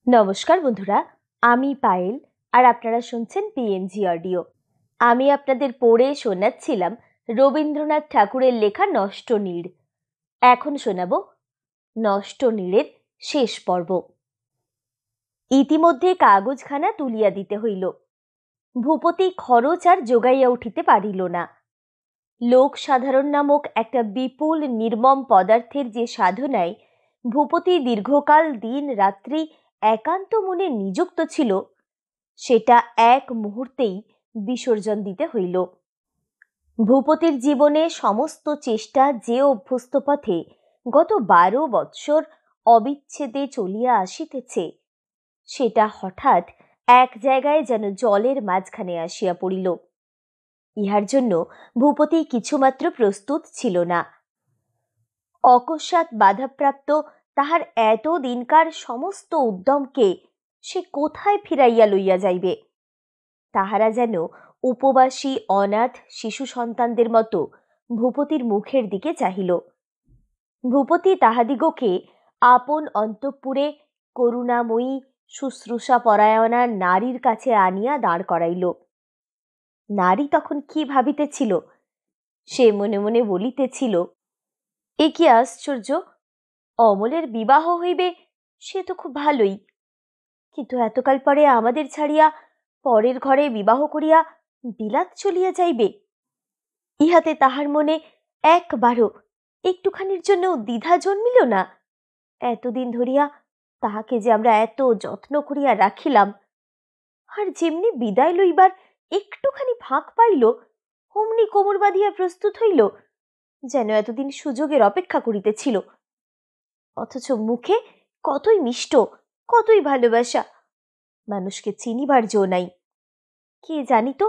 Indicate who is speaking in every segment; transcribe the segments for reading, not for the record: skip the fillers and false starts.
Speaker 1: নমস্কার বন্ধুরা, আমি পায়েল আর আপনারা শুনছেন পিএনজি অডিও। আমি আপনাদের পড়ে শোনাচ্ছিলাম রবীন্দ্রনাথ ঠাকুরের লেখা নষ্ট নীড়। এখন শোনাবো নষ্ট নীড়ের শেষ পর্ব। ইতিমধ্যে কাগজখানা তুলিয়া দিতে হইল। ভূপতি খরচ আর জোগাইয়া উঠিতে পারিল না। লোক সাধারণ নামক একটা বিপুল নির্মম পদার্থের যে সাধনায় ভূপতি দীর্ঘকাল দিন রাত্রি একান্ত মনে নিযুক্ত ছিল, সেটা এক মুহূর্তেই বিসর্জন দিতে হইল। ভূপতির জীবনে সমস্ত চেষ্টা যে অভ্যস্ত পথে গত 12 বৎসর অবিচ্ছেদে চলিয়া আসিতেছে, সেটা হঠাৎ এক জায়গায় যেন জলের মাঝখানে আসিয়া পড়িল। ইহার জন্য ভূপতি কিছুমাত্র প্রস্তুত ছিল না। অকস্মাৎ বাধাপ্রাপ্ত তাহার এত দিনকার সমস্ত উদ্যমকে সে কোথায় ফিরাইয়া লইয়া যাইবে? তাহারা যেন উপবাসী অনাথ শিশু সন্তানদের মতো ভূপতির মুখের দিকে চাহিল। ভূপতি তাহাদিগকে আপন অন্তঃপুরে করুণাময়ী শুশ্রূষা পরায়ণা নারীর কাছে আনিয়া দাঁড় করাইল। নারী তখন কি ভাবিতেছিল? সে মনে মনে বলিতেছিল, এ কি আশ্চর্য! অমলের বিবাহ হইবে সে তো খুব ভালোই, কিন্তু এতকাল পরে আমাদের ছাড়িয়া পরের ঘরে বিবাহ করিয়া বিলাত চলিয়া যাইবে। ইহাতে তাহার মনে একবারও একটুখানির জন্য দ্বিধা জন্মিল না। এতদিন ধরিয়া তাহাকে যে আমরা এত যত্ন করিয়া রাখিলাম, আর যেমনি বিদায় লইবার একটুখানি ফাঁক পাইল, অমনি কোমর বাঁধিয়া প্রস্তুত হইল, যেন এতদিন সুযোগের অপেক্ষা করিতেছিল। অথচ মুখে কতই মিষ্ট, কতই ভালোবাসা, মানুষকে চিনিবার জো নাই। কে জানিত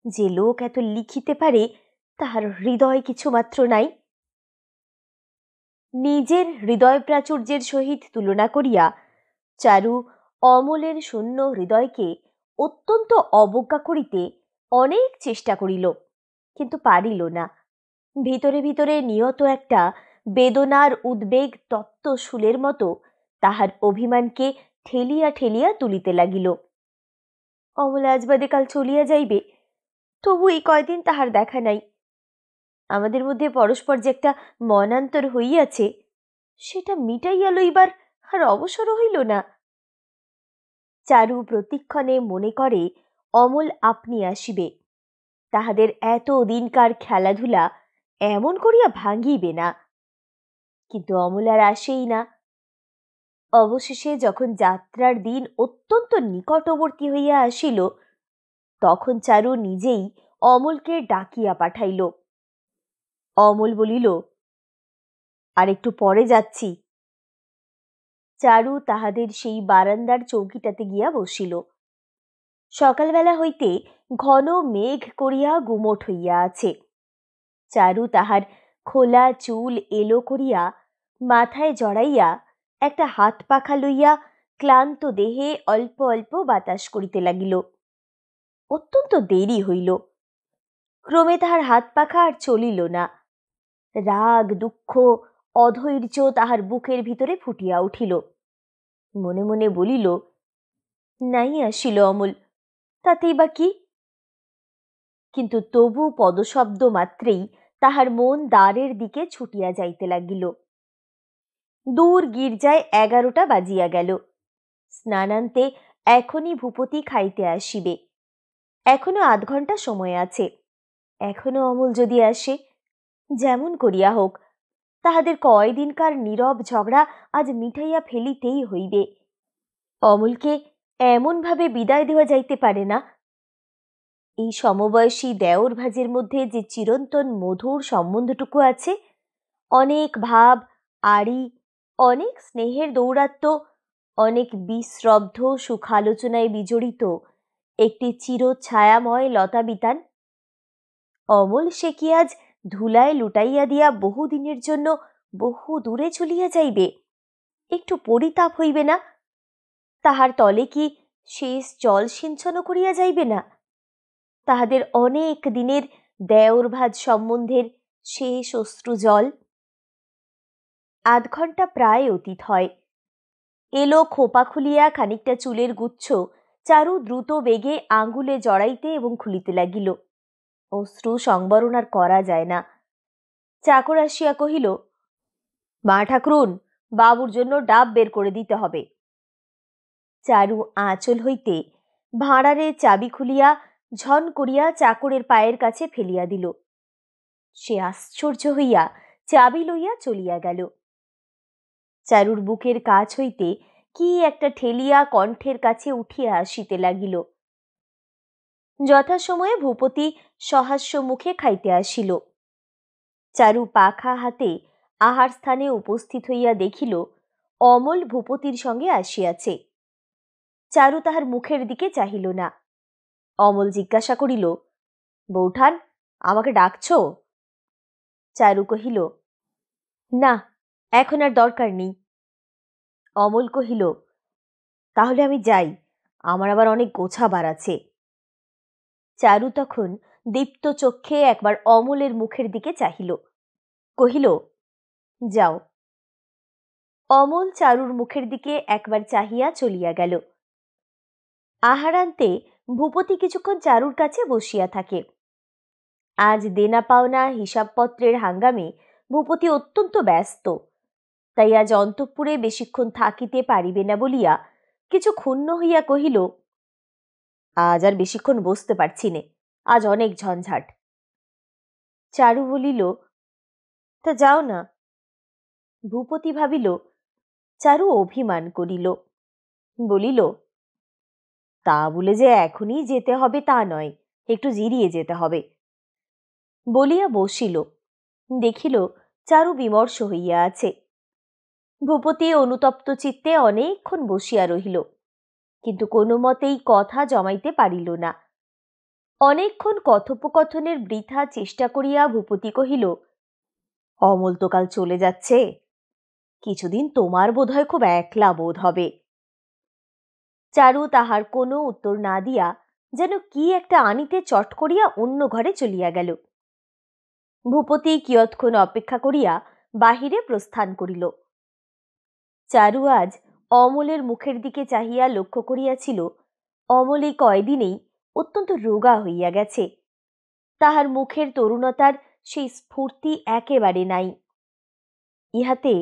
Speaker 1: যে লোক এত লিখিতে পারে তাহার হৃদয় কিছু মাত্র নাই। নিজের হৃদয় প্রাচুর্যের সহিত তুলনা করিয়া চারু অমলের শূন্য হৃদয়কে অত্যন্ত অবজ্ঞা করিতে অনেক চেষ্টা করিল, কিন্তু পারিল না। ভিতরে ভিতরে নিয়ত একটা বেদনার উদ্বেগ তপ্ত শুলের মতো তাহার অভিমানকে ঠেলিয়া ঠেলিয়া তুলিতে লাগিল। অমল আজ বাদে কাল চলিয়া যাইবে, তবু এই কয়দিন তাহার দেখা নাই। আমাদের মধ্যে পরস্পর যে একটা মনান্তর হইয়াছে, সেটা মিটাইয়া লইবার আর অবসরও হইল না। চারু প্রতিক্ষণে মনে করে অমল আপনি আসিবে, তাহাদের এত দিনকার খেলাধুলা এমন করিয়া ভাঙিবে না। কিন্তু অমল আর আসেই না। অবশেষে যখন যাত্রার দিন অত্যন্ত নিকটবর্তী হইয়া আসিল, তখন চারু নিজেই অমলকে ডাকিয়া পাঠাইল। অমল বলিল, আর একটু পরে যাচ্ছি। চারু তাহাদের সেই বারান্দার চৌকিটাতে গিয়া বসিল। সকালবেলা হইতে ঘন মেঘ করিয়া গুমোট হইয়া আছে। চারু তাহার খোলা চুল এলো করিয়া মাথায় জড়াইয়া একটা হাত পাখা লইয়া ক্লান্ত দেহে অল্প অল্প বাতাস করিতে লাগিল। অত্যন্ত দেরি হইল। ক্রমে তাহার হাত পাখা আর চলিল না। রাগ দুঃখ অধৈর্য তাহার বুকের ভিতরে ফুটিয়া উঠিল। মনে মনে বলিল, নাই আসিল অমল, তাতেই বা কি? কিন্তু তবু পদশব্দ মাত্রেই তাহার মন দ্বারের দিকে ছুটিয়া যাইতে লাগিল। দূর গির্জায় 11টা বাজিয়া গেল। স্নানান্তে এখনই ভূপতি খাইতে আসিবে। এখনো আধ ঘন্টা সময় আছে। এখনো অমল যদি আসে, যেমন করিয়া হোক তাহাদের কয়দিনকার নীরব ঝগড়া আজ মিটাইয়া ফেলিতেই হইবে। অমলকে এমন ভাবে বিদায় দেওয়া যাইতে পারে না। এই সমবয়সী দেওর ভাজের মধ্যে যে চিরন্তন মধুর সম্বন্ধটুকু আছে, অনেক ভাব আড়ি, অনেক স্নেহের দৌরাত্ম্য, অনেক বিশ্রব্ধ সুখালোচনায় বিজড়িত একটি চির ছায়াময় লতা বিতান, অমল সে কি আজ ধুলায় লুটাইয়া দিয়া বহুদিনের জন্য বহু দূরে চলিয়া যাইবে? একটু পরিতাপ হইবে না? তাহার তলে কি শেষ জল সিঞ্চনও করিয়া যাইবে না? তাহাদের অনেক দিনের দেওর ভাজ সম্বন্ধের শেষ অশ্রু জল। আধ ঘন্টা প্রায় অতীত হয়। এলো খোপা খুলিয়া খানিকটা চুলের গুচ্ছ চারু দ্রুত বেগে আঙ্গুলে জড়াইতে এবং খুলিতে লাগিল। অশ্রু সংবরণ আর করা যায় না। চাকর আসিয়া কহিল, মা ঠাকরুন, বাবুর জন্য ডাব বের করে দিতে হবে। চারু আঁচল হইতে ভাঁড়ারে চাবি খুলিয়া ঝন করিয়া চাকরের পায়ের কাছে ফেলিয়া দিল। সে আশ্চর্য হইয়া চাবি লইয়া চলিয়া গেল। চারুর বুকের কাছ হইতে কি একটা ঠেলিয়া কণ্ঠের কাছে উঠিয়া আসিতে লাগিল। যথাসময়ে ভূপতি সহাস্য মুখে খাইতে আসিল। চারু পাখা হাতে আহার স্থানে উপস্থিত হইয়া দেখিল অমল ভূপতির সঙ্গে আসিয়াছে। চারু তাহার মুখের দিকে চাহিল না। অমল জিজ্ঞাসা করিল, বৌঠান, আমাকে ডাকছ? চারু কহিল, না, এখন আর দরকার নেই। অমল কহিল, তাহলে আমি যাই, আমার আবার অনেক গোছাবার আছে। চারু তখন দীপ্ত চক্ষে একবার অমলের মুখের দিকে চাহিল, কহিল, যাও। অমল চারুর মুখের দিকে একবার চাহিয়া চলিয়া গেল। আহারান্তে ভূপতি কিছুক্ষণ চারুর কাছে বসিয়া থাকে। আজ দেনা পাওনা হিসাবপত্রের হাঙ্গামে ভূপতি অত্যন্ত ব্যস্ত, তাই আজ অন্তঃপুরে বেশিক্ষণ থাকিতে পারিবে না বলিয়া কিছু ক্ষুণ্ণ হইয়া কহিল, আজ আর বেশিক্ষণ বসতে পারছি নে, আজ অনেক ঝঞ্ঝাট। চারু বলিল, তা যাও না। ভূপতি ভাবিল চারু অভিমান করিল, বলিল, তা বলে যে এখনই যেতে হবে তা নয়, একটু জিরিয়ে যেতে হবে। বলিয়া বসিল। দেখিল চারু বিমর্ষ হইয়া আছে। ভূপতি অনুতপ্ত চিত্তে অনেকক্ষণ বসিয়া রহিল, কিন্তু কোনো মতেই কথা জমাইতে পারিল না। অনেকক্ষণ কথোপকথনের বৃথা চেষ্টা করিয়া ভূপতি কহিল, অমল তো কাল চলে যাচ্ছে, কিছুদিন তোমার বোধহয় খুব একলা বোধ হবে। চারু তাহার কোনো উত্তর না দিয়া যেন কি একটা আনিতে চট করিয়া অন্য ঘরে চলিয়া গেল। ভূপতি কিয়ৎক্ষণ অপেক্ষা করিয়া বাহিরে প্রস্থান করিল। চারু আজ অমলের মুখের দিকে চাহিয়া লক্ষ্য করিয়াছিল, অমল এই কয়দিনেই অত্যন্ত রোগা হইয়া গেছে। তাহার মুখের তরুণতার সেই স্ফূর্তি একেবারে নাই। ইহাতে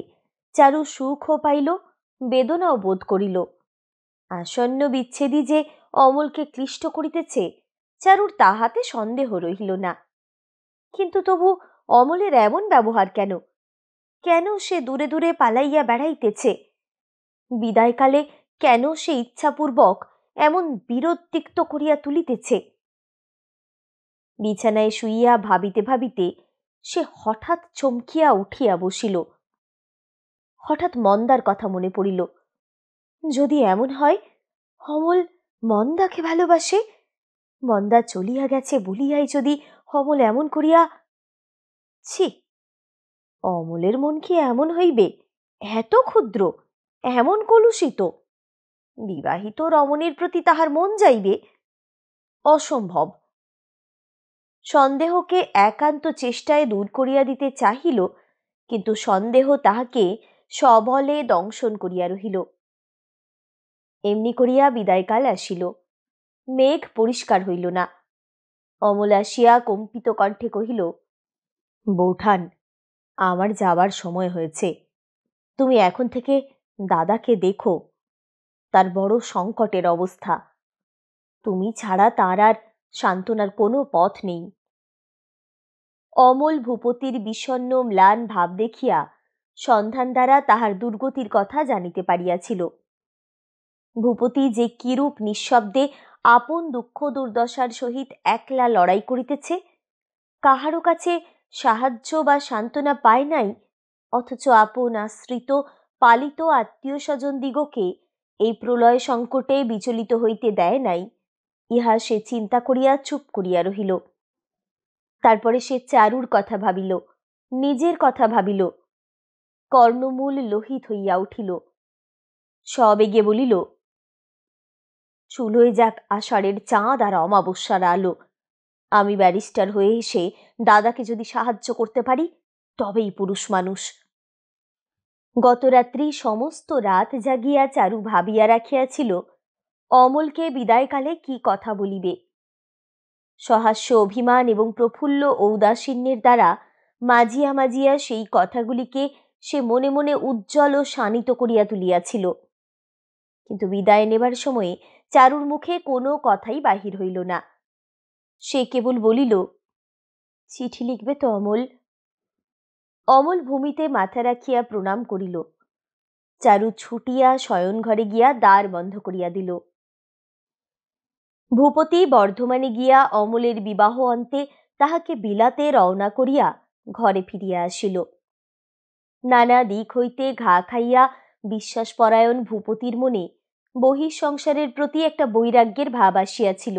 Speaker 1: চারু সুখও পাইল, বেদনাও বোধ করিল। আসন্ন বিচ্ছেদই যে অমলকে ক্লিষ্ট করিতেছে, চারুর তাহাতে সন্দেহ রহিল না। কিন্তু তবু অমলের এমন ব্যবহার কেন? কেন সে দূরে দূরে পালাইয়া বেড়াইতেছে? বিদায়কালে কেন সে ইচ্ছাপূর্বক এমন বিরোধ তিক্ত করিয়া তুলিতেছে? বিছানায় শুইয়া ভাবিতে ভাবিতে সে হঠাৎ চমকিয়া উঠিয়া বসিল। হঠাৎ মন্দার কথা মনে পড়িল। যদি এমন হয় অমল মন্দাকে ভালোবাসে, মন্দা চলিয়া গেছে বলিয়াই যদি অমল এমন করিয়া, ছি, অমলের মন কি এমন হইবে? এত ক্ষুদ্র, এমন কলুষিত? বিবাহিত রমণীর প্রতি তাহার মন যাইবে? অসম্ভব। সন্দেহকে একান্ত চেষ্টায় দূর করিয়া দিতে চাহিল, কিন্তু সন্দেহ তাহাকে সবলে দংশন করিয়া রহিল। এমনি করিয়া বিদায়কাল আসিল। মেঘ পরিষ্কার হইল না। অমল আসিয়া কম্পিত কণ্ঠে কহিল, বৌঠান, আমার যাবার সময় হয়েছে। তুমি এখন থেকে দাদাকে দেখো, তার বড় সংকটের অবস্থা। তুমি ছাড়া তার আর সান্ত্বনার কোনো পথ নেই। অমল ভূপতির বিষণ্ণ ম্লান ভাব দেখিয়া সন্ধান দ্বারা তাহার দুর্গতির কথা জানিতে পারিয়াছিল। ভূপতি যে কিরূপ নিঃশব্দে আপন দুঃখ দুর্দশার সহিত একলা লড়াই করিতেছে, কাহারও কাছে সাহায্য বা সান্ত্বনা পায় নাই, অথচ আপন আশ্রিত পালিত আত্মীয় স্বজন দিগকে এই প্রলয় সংকটে বিচলিত হইতে দেয় নাই, ইহা সে চিন্তা করিয়া চুপ করিয়া রহিল। তারপরে সে চারুর কথা ভাবিল, নিজের কথা ভাবিল। কর্ণমূল লোহিত হইয়া উঠিল। সবেগে বলিল, চুলোয় যাক আষাঢ়ের চাঁদ আর অমাবস্যার আলো। আমি ব্যারিস্টার হয়ে এসে দাদাকে যদি সাহায্য করতে পারি, তবেই পুরুষ মানুষ। গতরাত্রি সমস্ত রাত জাগিয়া চারু ভাবিয়া রাখিয়াছিল অমলকে বিদায়কালে কি কথা বলিবে। সহাস্য অভিমান এবং প্রফুল্ল ঔদাসীন্যের দ্বারা মাজিয়া মাজিয়া সেই কথাগুলিকে সে মনে মনে উজ্জ্বল ও শানিত করিয়া তুলিয়াছিল। কিন্তু বিদায় নেবার সময়ে চারুর মুখে কোনো কথাই বাহির হইল না। সে কেবল বলিল, চিঠি লিখবে তো অমল? অমল ভূমিতে মাথা রাখিয়া প্রণাম করিল। চারু ছুটিয়া শয়নঘরে গিয়া দ্বার বন্ধ করিয়া দিল। ভূপতি বর্ধমানে গিয়া অমলের বিবাহ অন্তে তাহাকে বিলাতে রওনা করিয়া ঘরে ফিরিয়া আসিল। নানা দিক হইতে ঘা খাইয়া বিশ্বাসপরায়ণ ভূপতির মনে বহিঃসংসারের প্রতি একটা বৈরাগ্যের ভাব আসিয়াছিল।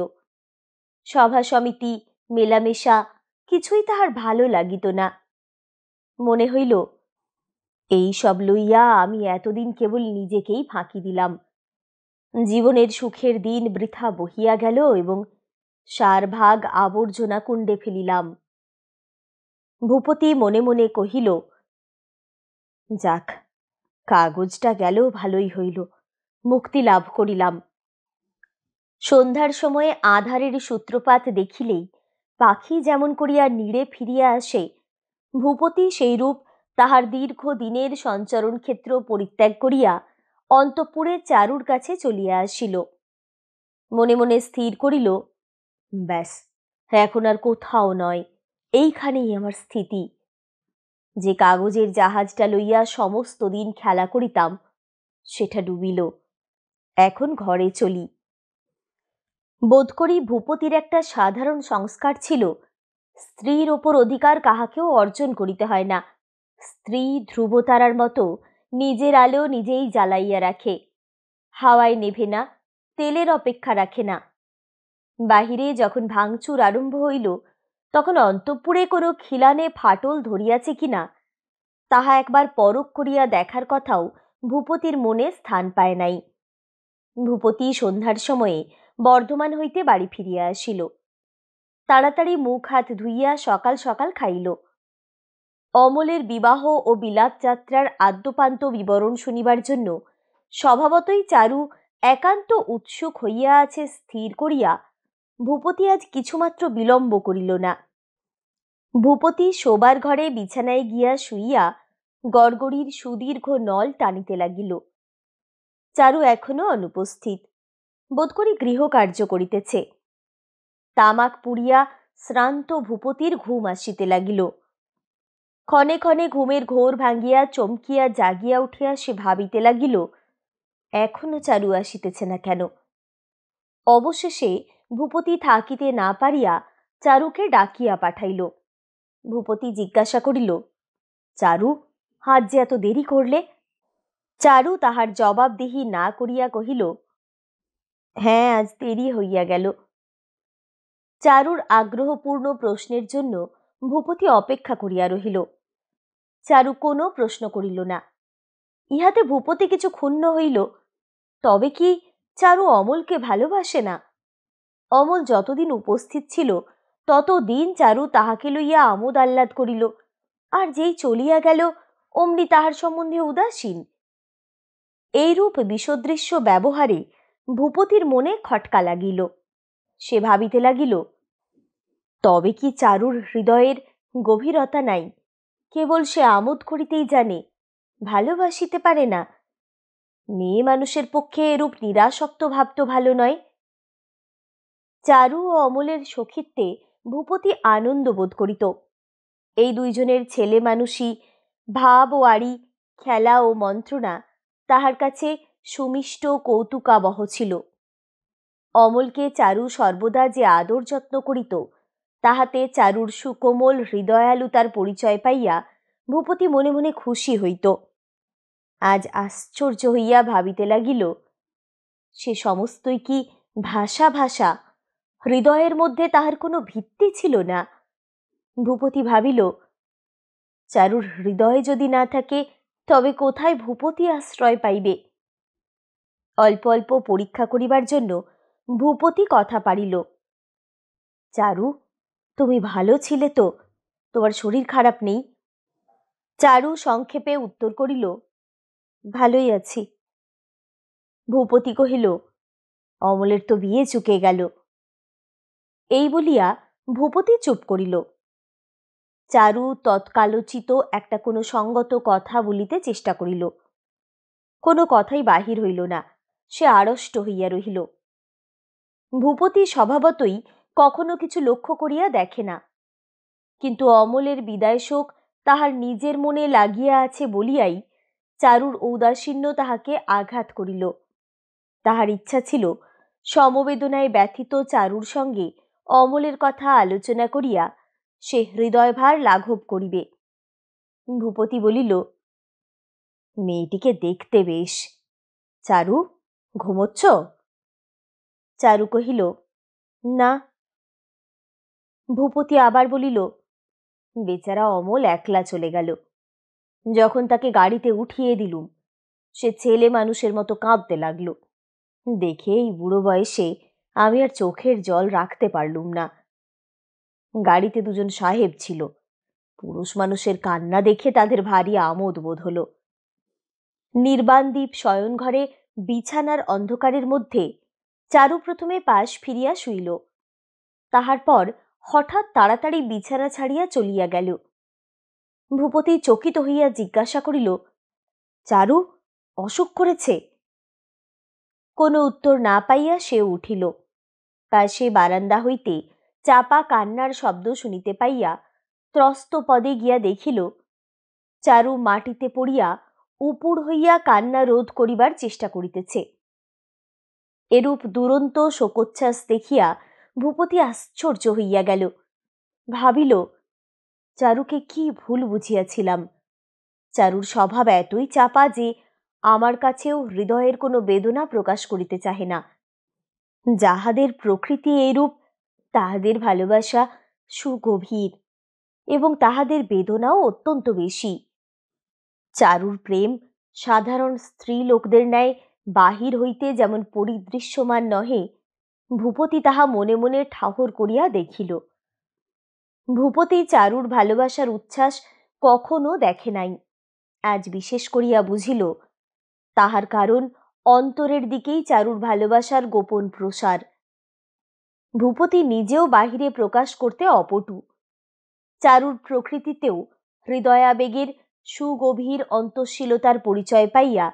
Speaker 1: সভা সমিতি মেলামেশা কিছুই তাহার ভালো লাগিত না। মনে হইল, এই সব লইয়া আমি এতদিন কেবল নিজেকেই ফাঁকি দিলাম। জীবনের সুখের দিন বৃথা বহিয়া গেল এবং সারভাগ আবর্জনা কুণ্ডে ফেলিলাম। ভূপতি মনে মনে কহিল, যাক, কাগজটা গেল ভালোই হইল, মুক্তি লাভ করিলাম। সন্ধ্যার সময়ে আঁধারের সূত্রপাত দেখিলেই পাখি যেমন করিয়া নীড়ে ফিরিয়া আসে, ভূপতি সেইরূপ তাহার দীর্ঘ দিনের সঞ্চরণ ক্ষেত্র পরিত্যাগ করিয়া অন্তঃপুরে চারুর কাছে চলিয়া আসিল। মনে মনে স্থির করিল, ব্যাস, এখন আর কোথাও নয়, এইখানেই আমার স্থিতি। যে কাগজের জাহাজটা লইয়া সমস্ত দিন খেলা করিতাম সেটা ডুবিল, এখন ঘরে চলি। বোধ করি ভূপতির একটা সাধারণ সংস্কার ছিল, স্ত্রীর ওপর অধিকার কাহাকেও অর্জন করিতে হয় না। স্ত্রী ধ্রুবতারার মতো নিজের আলো নিজেই জ্বালাইয়া রাখে, হাওয়ায় নেভে না, তেলের অপেক্ষা রাখে না। বাহিরে যখন ভাঙচুর আরম্ভ হইল, তখন অন্তঃপুরে কোনো খিলানে ফাটল ধরিয়াছে কিনা তাহা একবার পরখ করিয়া দেখার কথাও ভূপতির মনে স্থান পায় নাই। ভূপতি সন্ধ্যার সময়ে বর্ধমান হইতে বাড়ি ফিরিয়া আসিল। তাড়াতাড়ি মুখ হাত ধুইয়া সকাল সকাল খাইল। অমলের বিবাহ ও বিলাত যাত্রার আদ্যপান্ত বিবরণ শুনিবার জন্য স্বভাবতই চারু একান্ত উৎসুক হইয়া আছে স্থির করিয়া ভূপতি আজ কিছুমাত্র বিলম্ব করিল না। ভূপতি শোবার ঘরে বিছানায় গিয়া শুইয়া গড়গড়ির সুদীর্ঘ নল টানিতে লাগিল। চারু এখনো অনুপস্থিত, বোধ করি গৃহকার্য করিতেছে। তামাক পুড়িয়া শ্রান্ত ভূপতির ঘুম আসিতে লাগিল। ক্ষণে ক্ষণে ঘুমের ঘোর ভাঙ্গিয়া চমকিয়া জাগিয়া উঠিয়া সে ভাবিতে লাগিল, এখনো চারু আসিতেছে না কেন। অবশেষে ভূপতি থাকিতে না পারিয়া চারুকে ডাকিয়া পাঠাইল। ভূপতি জিজ্ঞাসা করিল, চারু, আজ যে এত দেরি করলে? চারু তাহার জবাবদিহি না করিয়া কহিল, হ্যাঁ, আজ দেরি হইয়া গেল। চারুর আগ্রহপূর্ণ প্রশ্নের জন্য ভূপতি অপেক্ষা করিয়া রহিল। চারু কোনো প্রশ্ন করিল না। ইহাতে ভূপতি কিছু ক্ষুণ্ণ হইল। তবে কি চারু অমলকে ভালোবাসে না? অমল যতদিন উপস্থিত ছিল ততদিন চারু তাহাকে লইয়া আমোদ আহ্লাদ করিল, আর যেই চলিয়া গেল অমনি তাহার সম্বন্ধে উদাসীন। এইরূপ বিষদৃশ্য ব্যবহারে ভূপতির মনে খটকা লাগিল। সে ভাবিতে লাগিল, তবে কি চারুর হৃদয়ের গভীরতা নাই? কেবল সে আমোদ করিতেই জানে, ভালোবাসিতে পারে না। মেয়ে মানুষের পক্ষে এরূপ নিরাসক্ত ভাব তো ভালো নয়। চারু ও অমলের সখিত্বে ভূপতি আনন্দ বোধ করিত। এই দুইজনের ছেলে মানুষই ভাব ও আড়ি, খেলা ও মন্ত্রণা তাহার কাছে সুমিষ্ট কৌতুকাবহ ছিল। অমলকে চারু সর্বদা যে আদর যত্ন করিত, তাহাতে চারুর সুকোমল হৃদয়ালুতার পরিচয় পাইয়া ভূপতি মনে মনে খুশি হইত। আজ আশ্চর্য হইয়া ভাবিতে লাগিল, সে সমস্তই কি ভাষা ভাষা, হৃদয়ের মধ্যে তাহার কোনো ভিত্তি ছিল না। ভূপতি ভাবিল, চারুর হৃদয় যদি না থাকে তবে কোথায় ভূপতি আশ্রয় পাইবে? অল্প অল্প পরীক্ষা করিবার জন্য ভূপতি কথা পারিল, চারু, তুমি ভালো ছিলে তো? তোমার শরীর খারাপ নেই? চারু সংক্ষেপে উত্তর করিল, ভালোই আছি। ভূপতি কহিল, অমলের তো বিয়ে চুকে গেল। এই বলিয়া ভূপতি চুপ করিল। চারু তৎকালোচিত একটা কোনো সঙ্গত কথা বলিতে চেষ্টা করিল, কোনো কথাই বাহির হইল না। সে আড়ষ্ট হইয়া রহিল। ভূপতি স্বভাবতই কখনো কিছু লক্ষ্য করিয়া দেখে না, কিন্তু অমলের বিদায় শোক তাহার নিজের মনে লাগিয়া আছে বলিয়াই চারুর ঔদাসীন্য তাহাকে আঘাত করিল। তাহার ইচ্ছা ছিল সমবেদনায় ব্যথিত চারুর সঙ্গে অমলের কথা আলোচনা করিয়া সে হৃদয়ভার লাঘব করিবে। ভূপতি বলিল, মেয়েটিকে দেখতে বেশ। চারু, ঘুমোচ্ছ? চারু কহিল, না। ভূপতি আবার বলিল, বেচারা অমল একলা চলে গেল। যখন তাকে গাড়িতে উঠিয়ে দিলুম, সে ছেলে মানুষের মতো কাঁদতে লাগলো। দেখে এই বুড়ো বয়সে আমি আর চোখের জল রাখতে পারলুম না। গাড়িতে দুজন সাহেব ছিল। পুরুষ মানুষের কান্না দেখে তাদের ভারী আমোদ বোধ হলো। নির্বাণদ্বীপ শয়নঘরে বিছানার অন্ধকারের মধ্যে চারু প্রথমে পাশ ফিরিয়া শুইল। তাহার পর হঠাৎ তাড়াতাড়ি বিছানা ছাড়িয়া চলিয়া গেল। ভূপতি চকিত হইয়া জিজ্ঞাসা করিল, চারু, অসুখ করেছে? কোনো উত্তর না পাইয়া সে উঠিল। পাশে বারান্দা হইতে চাপা কান্নার শব্দ শুনিতে পাইয়া ত্রস্ত পদে গিয়া দেখিল চারু মাটিতে পড়িয়া উপুর হইয়া কান্না রোধ করিবার চেষ্টা করিতেছে। এরূপ দুরন্ত শোকোচ্ছ্বাস দেখিয়া ভূপতি আশ্চর্য হইয়া গেল। ভাবিল, চারুকে কি ভুল বুঝিয়াছিলাম। চারুর স্বভাব এতই চাপা যে আমার কাছেও হৃদয়ের কোনো বেদনা প্রকাশ করিতে চাহে না। যাহাদের প্রকৃতি এইরূপ তাহাদের ভালোবাসা সুগভীর এবং তাহাদের বেদনাও অত্যন্ত বেশি। চারুর প্রেম সাধারণ স্ত্রী লোকদের ন্যায় বাহির হইতে যেমন পরিদৃশ্যমান নহে, ভূপতি তাহা মনে মনে ঠাহর করিয়া দেখিল। ভূপতি চারুর ভালোবাসার উচ্ছ্বাস কখনো দেখে নাই। আজ বিশেষ করিয়া বুঝিল, তাহার কারণ অন্তরের দিকেই চারুর ভালোবাসার গোপন প্রসার। ভূপতি নিজেও বাহিরে প্রকাশ করতে অপটু। চারুর প্রকৃতিতেও হৃদয়াবেগের সুগভীর অন্তঃশীলতার পরিচয় পাইয়া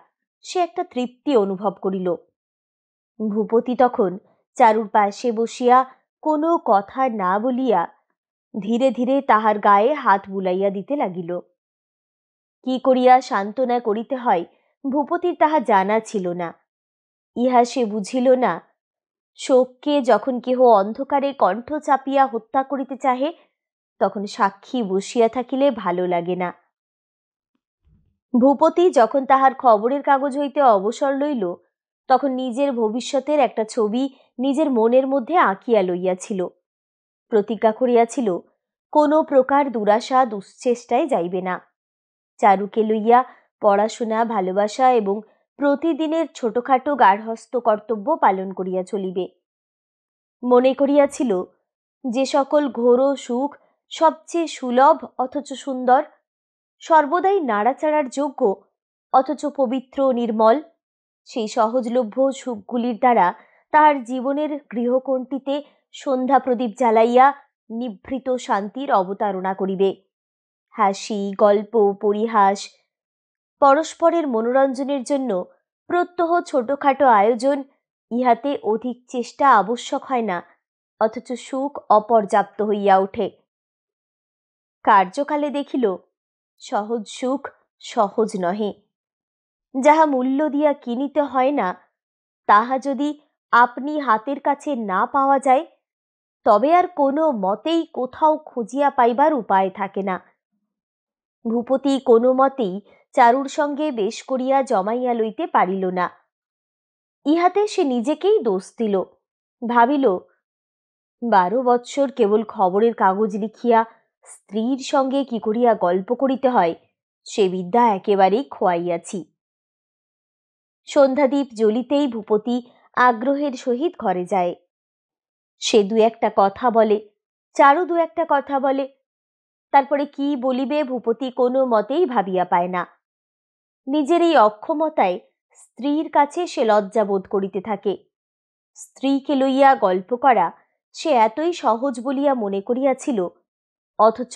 Speaker 1: সে একটা তৃপ্তি অনুভব করিল। ভূপতি তখন চারুর পাশে বসিয়া কোনো কথা না বলিয়া ধীরে ধীরে তাহার গায়ে হাত বুলাইয়া দিতে লাগিল। কি করিয়া সান্ত্বনা করিতে হয় ভূপতির তাহা জানা ছিল না। ইহা সে বুঝিল না, শোককে যখন কেহ অন্ধকারে কণ্ঠ চাপিয়া হত্যা করিতে চাহে, তখন সাক্ষী বসিয়া থাকিলে ভালো লাগে না। ভূপতি যখন তাহার খবরের কাগজ হইতে অবসর লইল, তখন নিজের ভবিষ্যতের একটা ছবি নিজের মনের মধ্যে আঁকিয়া লইয়াছিল। প্রতিজ্ঞা করিয়াছিল কোনো প্রকার দুরাশা দুশ্চেষ্টায় যাইবে না। চারুকে লইয়া পড়াশোনা, ভালোবাসা এবং প্রতিদিনের ছোটখাটো গার্হস্থ্য কর্তব্য পালন করিয়া চলিবে। মনে করিয়াছিল, যে সকল ঘোর সুখ সবচেয়ে সুলভ অথচ সুন্দর, সর্বদাই নাড়াচাড়ার যোগ্য অথচ পবিত্র নির্মল, সেই সহজলভ্য সুখগুলির দ্বারা তাহার জীবনের গৃহকোণটিতে সন্ধ্যা প্রদীপ জ্বালাইয়া নিভৃত শান্তির অবতারণা করিবে। হাসি, গল্প, পরিহাস, পরস্পরের মনোরঞ্জনের জন্য প্রত্যহ ছোটখাটো আয়োজন, ইহাতে অধিক চেষ্টা আবশ্যক হয় না, অথচ সুখ অপর্যাপ্ত হইয়া ওঠে। কার্যকালে দেখিল, সহজ সুখ সহজ নহে। যাহা মূল্য দিয়া কিনিতে হয় না, তাহা যদি আপনি হাতের কাছে না পাওয়া যায়, তবে আর কোনো মতেই কোথাও খুঁজিয়া পাইবার উপায় থাকে না। ভূপতি কোনো মতেই চারুর সঙ্গে বেশ করিয়া জমাইয়া লইতে পারিল না। ইহাতে সে নিজেকেই দোষ দিল। ভাবিল, 12 বৎসর কেবল খবরের কাগজ লিখিয়া স্ত্রীর সঙ্গে কি করিয়া গল্প করিতে হয় সে বিদ্যা একেবারেই খোয়াইয়াছি। সন্ধ্যাদীপ জ্বলিতেই ভূপতি আগ্রহের সহিত ঘরে যায়। সে দু একটা কথা বলে, চারু দু একটা কথা বলে। তারপরে কি বলিবে ভূপতি কোনো মতেই ভাবিয়া পায় না। নিজের এই অক্ষমতায় স্ত্রীর কাছে সে লজ্জা বোধ করিতে থাকে। স্ত্রীকে লইয়া গল্প করা সে এতই সহজ বলিয়া মনে করিয়াছিল, অথচ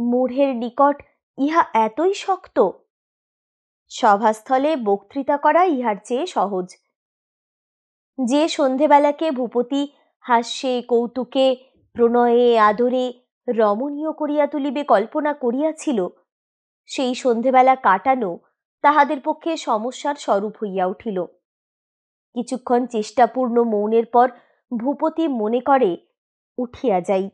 Speaker 1: মূঢ়ের নিকট ইহা এতই শক্ত। সভাস্থলে বক্তৃতা করা ইহার চেয়ে সহজ। যে সন্ধেবেলাকে ভূপতি হাস্যে কৌতুকে প্রণয়ে আদরে রমণীয় করিয়া তুলিবে কল্পনা করিয়াছিল, সেই সন্ধেবেলা কাটানো তাহাদের পক্ষে সমস্যার স্বরূপ হইয়া উঠিল। কিছুক্ষণ চেষ্টাপূর্ণ মৌনের পর ভূপতি মনে করে উঠিয়া যাই,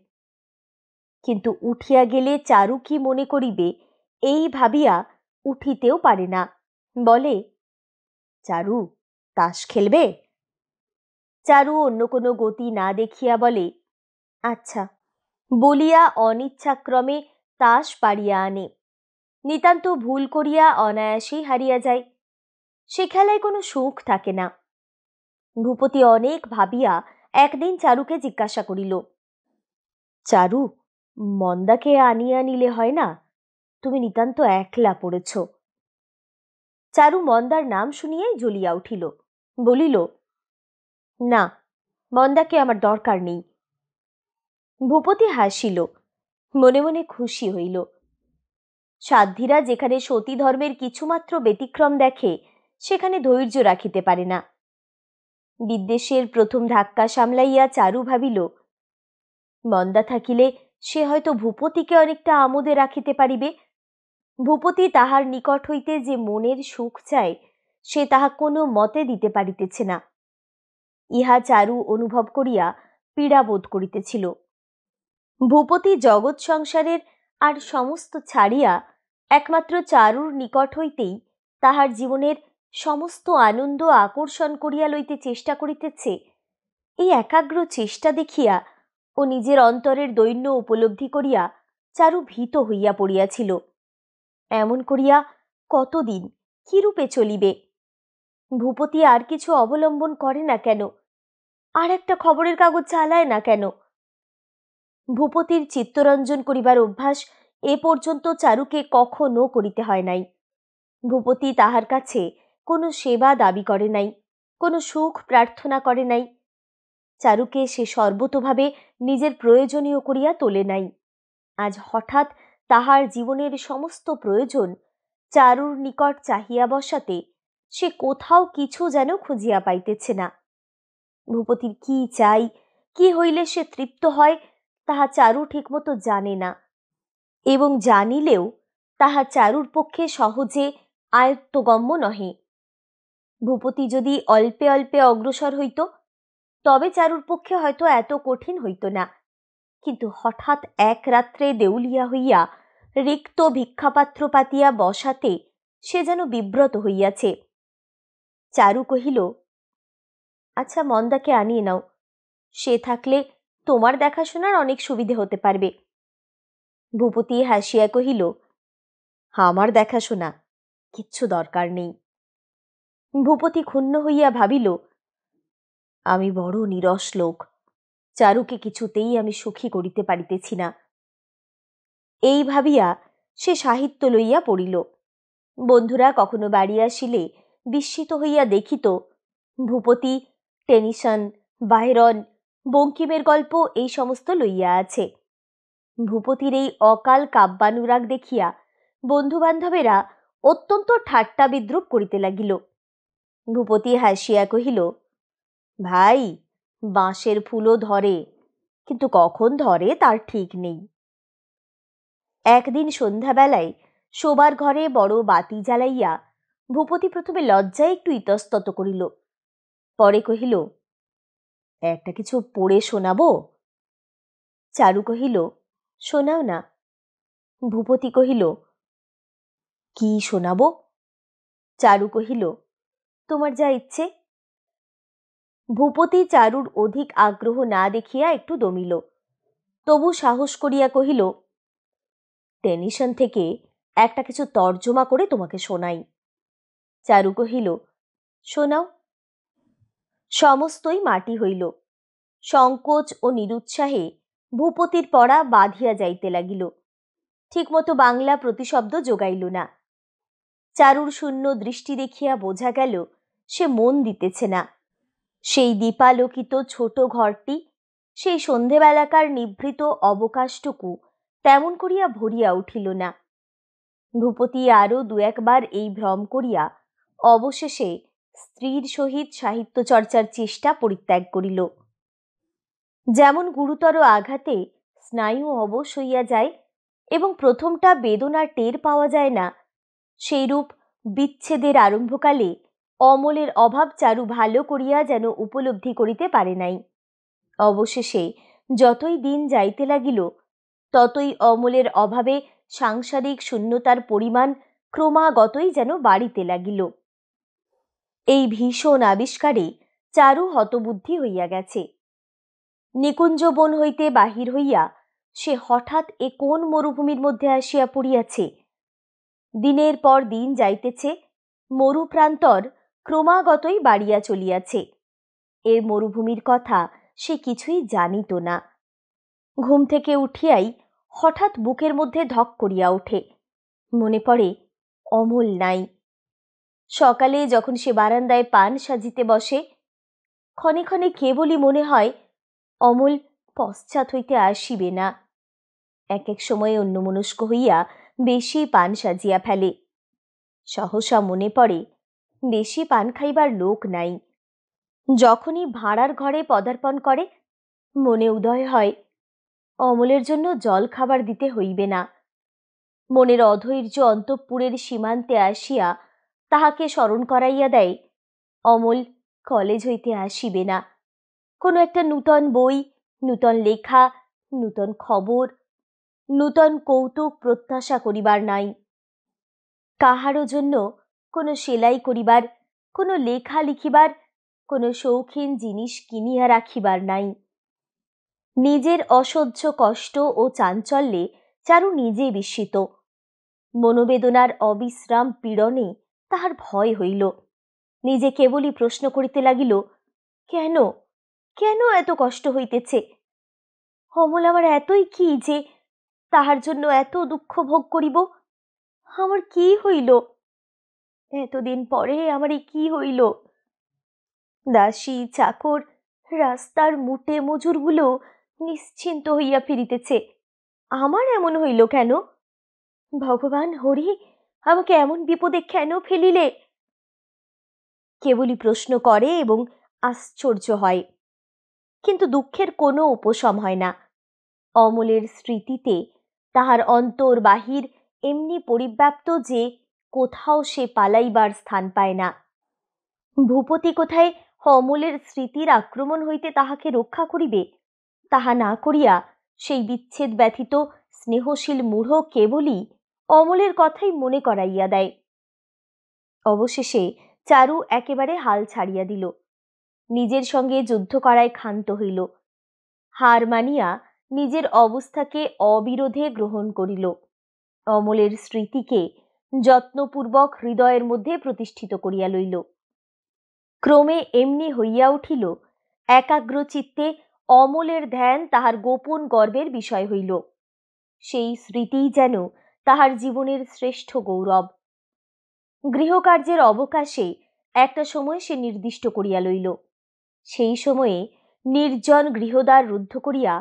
Speaker 1: কিন্তু উঠিয়া গেলে চারু কি মনে করিবে এই ভাবিয়া উঠিতেও পারে না। বলে, চারু, তাস খেলবে? চারু অন্য কোনো গতি না দেখিয়া বলে, আচ্ছা, বলিয়া অনিচ্ছাক্রমে তাস পাড়িয়া আনে। নিতান্ত ভুল করিয়া অনায়াসেই হারিয়া যায়। সে খেলায় কোনো সুখ থাকে না। ভূপতি অনেক ভাবিয়া একদিন চারুকে জিজ্ঞাসা করিল, চারু, মন্দাকে আনিয়া নিলে হয় না? তুমি নিতান্ত একলা পড়েছ। চারু মন্দার নাম শুনিয়াই জ্বলিয়া উঠিল, বলিল, না, মন্দাকে আমার দরকার নেই। ভূপতি হাসিল, মনে মনে খুশি হইল। সাধ্বীরা যেখানে সতী ধর্মের কিছুমাত্র ব্যতিক্রম দেখে সেখানে ধৈর্য রাখিতে পারে না। বিদ্বেষের প্রথম ধাক্কা সামলাইয়া চারু ভাবিল, মন্দা থাকিলে সে হয়তো ভূপতিকে অনেকটা আমোদে রাখিতে পারিবে। ভূপতি তাহার নিকট হইতে যে মনের সুখ চায় সে তাহা কোনো মতে দিতে পারিতেছে না। ইহা চারু অনুভব করিয়া পীড়াবোধ করিতেছিল। ভূপতি জগৎ সংসারের আর সমস্ত ছাড়িয়া একমাত্র চারুর নিকট হইতেই তাহার জীবনের সমস্ত আনন্দ আকর্ষণ করিয়া লইতে চেষ্টা করিতেছে, এই একাগ্র চেষ্টা দেখিয়া ও নিজের অন্তরের দৈন্য উপলব্ধি করিয়া চারু ভীত হইয়া পড়িয়াছিল। এমন করিয়া কতদিন কিরূপে চলিবে? ভূপতি আর কিছু অবলম্বন করে না কেন? আর একটা খবরের কাগজ চালায় না কেন? ভূপতির চিত্তরঞ্জন করিবার অভ্যাস এ পর্যন্ত চারুকে কখনো করিতে হয় নাই। ভূপতি তাহার কাছে কোনো সেবা দাবি করে নাই, কোনো সুখ প্রার্থনা করে নাই। চারুকে সে সর্বতোভাবে নিজের প্রয়োজনীয় করিয়া তোলে নাই। আজ হঠাৎ তাহার জীবনের সমস্ত প্রয়োজন চারুর নিকট চাহিয়া বসাতে সে কোথাও কিছু যেন খুঁজিয়া পাইতেছে না। ভূপতির কি চাই, কি হইলে সে তৃপ্ত হয়, তাহা চারু ঠিকমতো জানে না, এবং জানিলেও তাহা চারুর পক্ষে সহজে আয়ত্তগম্য নহে। ভূপতি যদি অল্পে অল্পে অগ্রসর হইত তবে চারুর পক্ষে হয়তো এত কঠিন হইত না, কিন্তু হঠাৎ এক রাত্রে দেউলিয়া হইয়া রিক্ত ভিক্ষাপাত্র পাতিয়া বসাতে সে যেন বিব্রত হইয়াছে। চারু কহিল, আচ্ছা, মন্দাকে আনিয়ে নাও, সে থাকলে তোমার দেখাশোনার অনেক সুবিধে হতে পারবে। ভূপতি হাসিয়া কহিল, আমার দেখাশোনা কিচ্ছু দরকার নেই। ভূপতি ক্ষুণ্ণ হইয়া ভাবিল, আমি বড় নিরস লোক, চারুকে কিছুতেই আমি সুখী করিতে পারিতেছি না। এই ভাবিয়া সে সাহিত্য লইয়া পড়িল। বন্ধুরা কখনো বাড়ি আসিলে বিস্মিত হইয়া দেখিত ভূপতি টেনিসন, বাইরন, বঙ্কিমের গল্প এই সমস্ত লইয়া আছে। ভূপতির এই অকাল কাব্যানুরাগ দেখিয়া বন্ধুবান্ধবেরা অত্যন্ত ঠাট্টা বিদ্রুপ করিতে লাগিল। ভূপতি হাসিয়া কহিল, ভাই, বাঁশের ফুলও ধরে, কিন্তু কখন ধরে তার ঠিক নেই। একদিন সন্ধ্যাবেলায় শোবার ঘরে বড় বাতি জ্বালাইয়া ভূপতি প্রথমে লজ্জায় একটু ইতস্তত করিল, পরে কহিল, একটা কিছু পড়ে শোনাবো? চারু কহিল, শোনাও না। ভূপতি কহিল, কি শোনাবো? চারু কহিল, তোমার যা ইচ্ছে। ভূপতি চারুর অধিক আগ্রহ না দেখিয়া একটু দমিল, তবু সাহস করিয়া কহিল, টেনিসন থেকে একটা কিছু তর্জমা করে তোমাকে শোনাই। চারু কহিল, শোনাও। সমস্তই মাটি হইল। সংকোচ ও নিরুৎসাহে ভূপতির পড়া বাঁধিয়া যাইতে লাগিল। ঠিকমতো বাংলা প্রতিশব্দ যোগাইল না। চারুর শূন্য দৃষ্টি দেখিয়া বোঝা গেল সে মন দিতেছে না। সেই দীপালোকিত ছোট ঘরটি, সেই সন্ধেবেলাকার নিভৃত অবকাশটুকু তেমন করিয়া ভরিয়া উঠিল না। ভূপতি আরও দু একবার এই ভ্রম করিয়া অবশেষে স্ত্রীর সহিত সাহিত্য চর্চার চেষ্টা পরিত্যাগ করিল। যেমন গুরুতর আঘাতে স্নায়ু অবশ হইয়া যায় এবং প্রথমটা বেদনার টের পাওয়া যায় না, সেইরূপ বিচ্ছেদের আরম্ভকালে অমলের অভাব চারু ভালো করিয়া যেন উপলব্ধি করিতে পারে নাই। অবশেষে যতই দিন যাইতে লাগিল ততই অমলের অভাবে সাংসারিক শূন্যতার পরিমাণ ক্রমাগতই যেন বাড়িতে লাগিল। এই ভীষণ আবিষ্কারে চারু হতবুদ্ধি হইয়া গেছে। নিকুঞ্জ বন হইতে বাহির হইয়া সে হঠাৎ এ কোন মরুভূমির মধ্যে আসিয়া পড়িয়াছে। দিনের পর দিন যাইতেছে, মরুপ্রান্তর ক্রমাগতই বাড়িয়া চলিয়াছে। এর মরুভূমির কথা সে কিছুই জানিত না। ঘুম থেকে উঠিয়াই হঠাৎ বুকের মধ্যে ধক করিয়া ওঠে। মনে পড়ে অমল নাই। সকালে যখন সে বারান্দায় পান সাজিতে বসে, ক্ষণে ক্ষণে কেবলই মনে হয় অমল পশ্চাৎ হইতে আসিবে না। এক এক সময় অন্যমনস্ক হইয়া বেশি পান সাজিয়া ফেলে। সহসা মনে পড়ে বেশি পান খাইবার লোক নাই। যখনই ভাঁড়ার ঘরে পদার্পণ করে মনে উদয় হয় অমলের জন্য জল খাবার দিতে হইবে না। মনের অধৈর্য অন্তঃপুরের সীমান্তে আসিয়া তাহাকে স্মরণ করাইয়া দেয় অমল কলেজ হইতে আসিবে না। কোনো একটা নূতন বই, নূতন লেখা, নূতন খবর, নূতন কৌতুক প্রত্যাশা করিবার নাই। কাহারও জন্য কোনো সেলাই করিবার, কোনো লেখা লিখিবার, কোনো শৌখিন জিনিস কিনিয়া রাখিবার নাই। নিজের অসহ্য কষ্ট ও চাঞ্চল্যে চারু নিজে বিস্মিত। মনোবেদনার অবিশ্রাম পীড়নে তাহার ভয় হইল। নিজে কেবলই প্রশ্ন করিতে লাগিল, কেন কেন এত কষ্ট হইতেছে? অমল আমার এতই কি যে তাহার জন্য এত দুঃখ ভোগ করিব? আমার কি হইল? এতদিন পরে আমার কি হইল? দাসী চাকর, রাস্তার মুটে মজুরগুলো নিশ্চিন্ত হইয়া ফিরিতেছে, আমার এমন হইল কেন? ভগবান হরি, আমাকে এমন বিপদে কেন ফেলিলে? কেবলই প্রশ্ন করে এবং আশ্চর্য হয়, কিন্তু দুঃখের কোনো উপশম হয় না। অমলের স্মৃতিতে তাহার অন্তর বাহির এমনি পরিব্যাপ্ত যে কোথাও সে পালাইবার স্থান পায় না। ভূপতি কোথায় অমলের স্মৃতির আক্রমণ হইতে তাহাকে রক্ষা করিবে, তাহা না করিয়া সেই বিচ্ছেদ ব্যথিত স্নেহশীল মূঢ় কেবলই অমলের কথাই মনে করাইয়া দেয়। অবশেষে চারু একেবারে হাল ছাড়িয়া দিল। নিজের সঙ্গে যুদ্ধ করায় ক্ষান্ত হইল। হার মানিয়া নিজের অবস্থাকে অবিরোধে গ্রহণ করিল। অমলের স্মৃতিকে যত্নপূর্বক হৃদয়ের মধ্যে প্রতিষ্ঠিত করিয়া লইল। ক্রমে এমনি হইয়া উঠিল, একাগ্র চিত্তে অমলের ধ্যান তাহার গোপন গর্বের বিষয় হইল। সেই স্মৃতিই যেন তাহার জীবনের শ্রেষ্ঠ গৌরব। গৃহকার্যের অবকাশে একটা সময় সে নির্দিষ্ট করিয়া লইল। সেই সময়ে নির্জন গৃহদ্বার রুদ্ধ করিয়া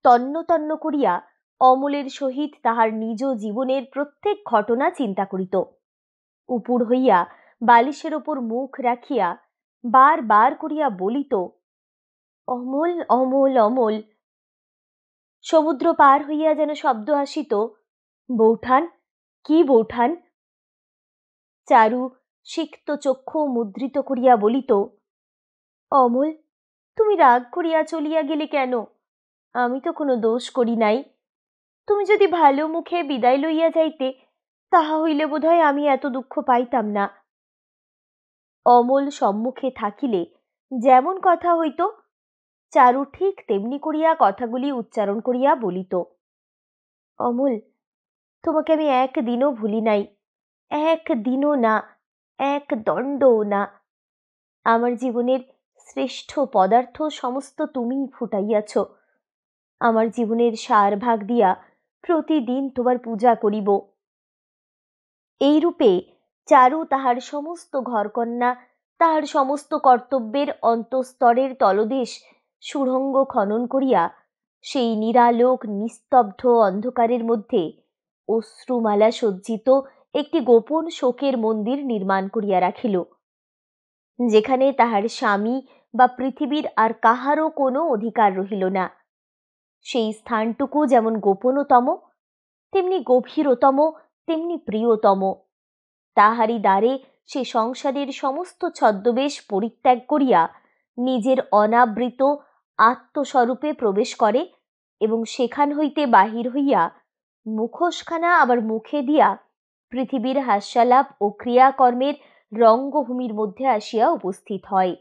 Speaker 1: তন্ন তন্ন করিয়া অমলের সহিত তাহার নিজ জীবনের প্রত্যেক ঘটনা চিন্তা করিত। উপুড় হইয়া বালিশের ওপর মুখ রাখিয়া বার বার করিয়া বলিত, অমল অমল অমল। সমুদ্র পার হইয়া যেন শব্দ আসিত, বৌঠান, কি বৌঠান? চারু সিক্ত চক্ষু মুদ্রিত করিয়া বলিত, অমল, তুমি রাগ করিয়া চলিয়া গেলে কেন? আমি তো কোনো দোষ করি নাই। তুমি যদি ভালো মুখে বিদায় লইয়া যাইতে, তাহা হইলে বোধহয় আমি এত দুঃখ পাইতাম না। অমল সম্মুখে থাকিলে যেমন কথা হইত, চারু ঠিক তেমনি করিয়া কথাগুলি উচ্চারণ করিয়া বলিত, অমল, তোমাকে আমি একদিনও ভুলি নাই, একদিনও না, এক দণ্ডও না। আমার জীবনের শ্রেষ্ঠ পদার্থ সমস্ত তুমিই ফুটাইয়াছ। আমার জীবনের সার ভাগ দিয়া প্রতিদিন তোমার পূজা করিব। এই রূপে চারু তাহার সমস্ত ঘরকন্না, তাহার সমস্ত কর্তব্যের অন্তঃস্তরের তলদেশ সুড়ঙ্গ খনন করিয়া সেই নিরালোক নিস্তব্ধ অন্ধকারের মধ্যে অশ্রুমালা সজ্জিত একটি গোপন শোকের মন্দির নির্মাণ করিয়া রাখিল, যেখানে তাহার স্বামী বা পৃথিবীর আর কাহারও কোনো অধিকার রহিল না। সেই স্থানটুকু যেমন গোপনতম, তেমনি গভীরতম, তেমনি প্রিয়তম। তাহারই দ্বারে সে সংসারের সমস্ত ছদ্মবেশ পরিত্যাগ করিয়া নিজের অনাবৃত আত্মস্বরূপে প্রবেশ করে এবং সেখান হইতে বাহির হইয়া মুখোশখানা আবার মুখে দিয়া পৃথিবীর হাস্যালাপ ও ক্রিয়াকর্মের রঙ্গভূমির মধ্যে আসিয়া উপস্থিত হয়।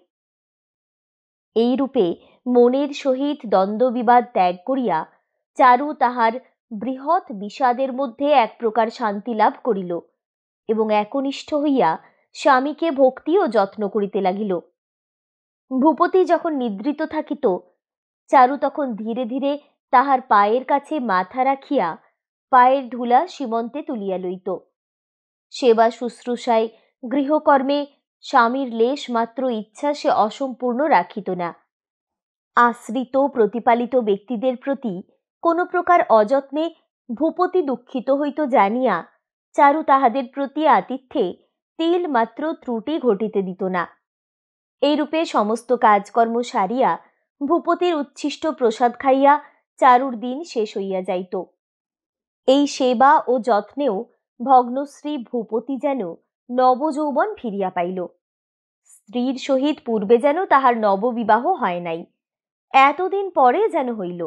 Speaker 1: এইরূপে মনের সহিত দ্বন্দ্ববিবাদ ত্যাগ করিয়া চারু তাহার বৃহৎ বিষাদের মধ্যে এক প্রকার শান্তি লাভ করিল এবং একনিষ্ঠ হইয়া স্বামীকে ভক্তি ও যত্ন করিতে লাগিল। ভূপতি যখন নিদ্রিত থাকিত, চারু তখন ধীরে ধীরে তাহার পায়ের কাছে মাথা রাখিয়া পায়ের ধুলা সীমন্তে তুলিয়া লইত। সেবা শুশ্রূষায়, গৃহকর্মে স্বামীর লেশ মাত্র ইচ্ছা সে অসম্পূর্ণ রাখিত না। আশ্রিত প্রতিপালিত ব্যক্তিদের প্রতি কোনো প্রকার অযত্নে ভূপতি দুঃখিত হইত জানিয়া চারু তাহাদের প্রতি আতিথ্যে তিল মাত্র ত্রুটি ঘটিতে দিত না। এইরূপে সমস্ত কাজকর্ম সারিয়া ভূপতির উচ্ছিষ্ট প্রসাদ খাইয়া চারুর দিন শেষ হইয়া যাইত। এই সেবা ও যত্নেও ভগ্নশ্রী ভূপতি যেন নবযৌবন ফিরিয়া পাইল। স্ত্রীর সহিত পূর্বে যেন তাহার নববিবাহ হয় নাই, এতদিন পরে যেন হইল।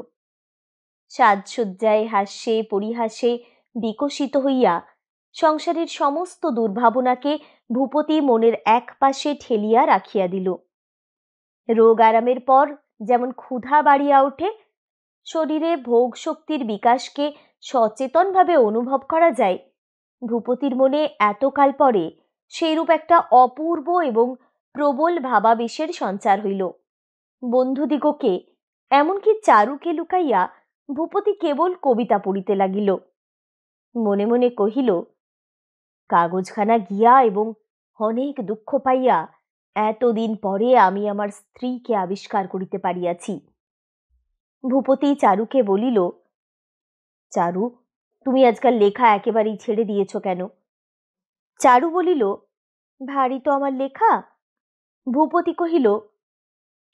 Speaker 1: সাজসজ্জায়, হাস্যে, পরিহাসে বিকশিত হইয়া সংসারের সমস্ত দুর্ভাবনাকে ভূপতি মনের এক পাশে ঠেলিয়া রাখিয়া দিল। রোগ আরামের পর যেমন ক্ষুধা বাড়িয়া ওঠে, শরীরে ভোগ শক্তির বিকাশকে সচেতনভাবে অনুভব করা যায়, ভূপতির মনে এতকাল পরে সেইরূপ একটা অপূর্ব এবং প্রবল ভাবাবেশের সঞ্চার হইল। বন্ধুদিগকে, এমনকি চারুকে লুকাইয়া ভূপতি কেবল কবিতা পড়িতে লাগিল। মনে মনে কহিল, কাগজখানা গিয়া এবং অনেক দুঃখ পাইয়া এতদিন পরে আমি আমার স্ত্রীকে আবিষ্কার করিতে পারিয়াছি। ভূপতি চারুকে বলিল, চারু, তুমি আজকাল লেখা একেবারেই ছেড়ে দিয়েছ কেন? চারু বলিল, ভারী তো আমার লেখা। ভূপতি কহিল,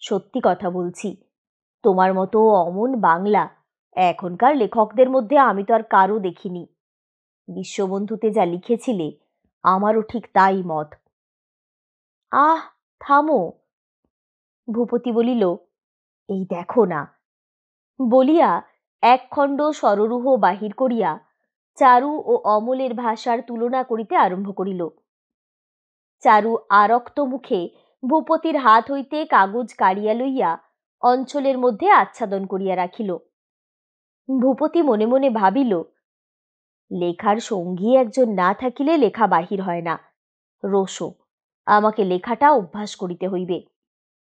Speaker 1: সত্যি কথা বলছি, তোমার মতো অমন বাংলা এখনকার লেখকদের মধ্যে আমি তো আর কারো দেখিনি। বিশ্ববন্ধুতে যা লিখেছিলে আমারও ঠিক তাই মত। আহ, থামো। ভূপতি বলিল, এই দেখো না, বলিয়া এক খণ্ড সররূহ বাহির করিয়া চারু ও অমলের ভাষার তুলনা করিতে আরম্ভ করিল। চারু আরক্ত মুখে ভূপতির হাত হইতে কাগজ কাড়িয়া লইয়া অঞ্চলের মধ্যে আচ্ছাদন করিয়া রাখিল। ভূপতি মনে মনে ভাবিল, লেখার সঙ্গী একজন না থাকিলে লেখা বাহির হয় না। রোশো, আমাকে লেখাটা অভ্যাস করিতে হইবে,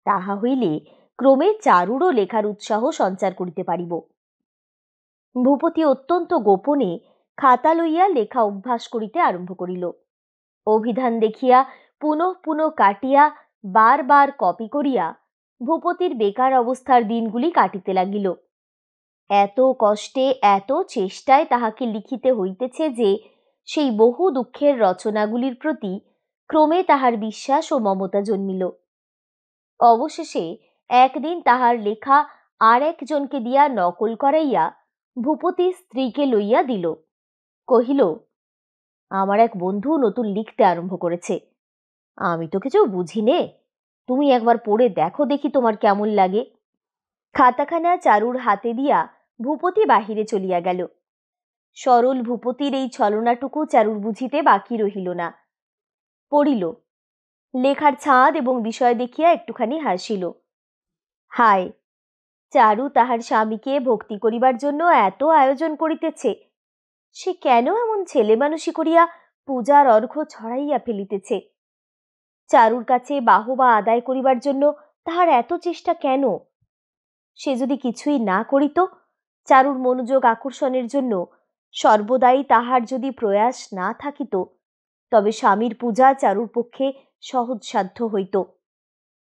Speaker 1: তাহা হইলে ক্রমে চারুরও লেখার উৎসাহ সঞ্চার করিতে পারিব। ভূপতি অত্যন্ত গোপনে খাতা লইয়া লেখা অভ্যাস করিতে আরম্ভ করিল। অভিধান দেখিয়া পুনঃ পুনঃ কাটিয়া বার বার কপি করিয়া ভূপতির বেকার অবস্থার দিনগুলি কাটিতে লাগিল। এত কষ্টে, এত চেষ্টায় তাহাকে লিখিতে হইতেছে যে সেই বহু দুঃখের রচনাগুলির প্রতি ক্রমে তাহার বিশ্বাস ও মমতা জন্মিল। অবশেষে একদিন তাহার লেখা আর একজনকে দিয়া নকল করাইয়া ভূপতি স্ত্রীকে লইয়া দিল। কহিল, আমার এক বন্ধু নতুন লিখতে আরম্ভ করেছে, আমি তো কিছু বুঝি নে, তুমি একবার পড়ে দেখো দেখি তোমার কেমন লাগে। খাতাখানা চারুর হাতে দিয়া ভূপতি বাহিরে চলিয়া গেল। সরল ভূপতির এই ছলনাটুকু চারুর বুঝিতে বাকি রহিল না। পড়িল, লেখার ছাঁদ এবং বিষয় দেখিয়া একটুখানি হাসিল। হায়, চারু তাহার স্বামীকে ভক্তি করিবার জন্য এত আয়োজন করিতেছে, সে কেন এমন ছেলে মানুষই করিয়া পূজার অর্ঘ্য ছড়াইয়া ফেলিতেছে? চারুর কাছে বাহবা আদায় করিবার জন্য তাহার এত চেষ্টা কেন? সে যদি কিছুই না করিত, চারুর মনোযোগ আকর্ষণের জন্য সর্বদাই তাহার যদি প্রয়াস না থাকিত, তবে স্বামীর পূজা চারুর পক্ষে সহজসাধ্য হইত।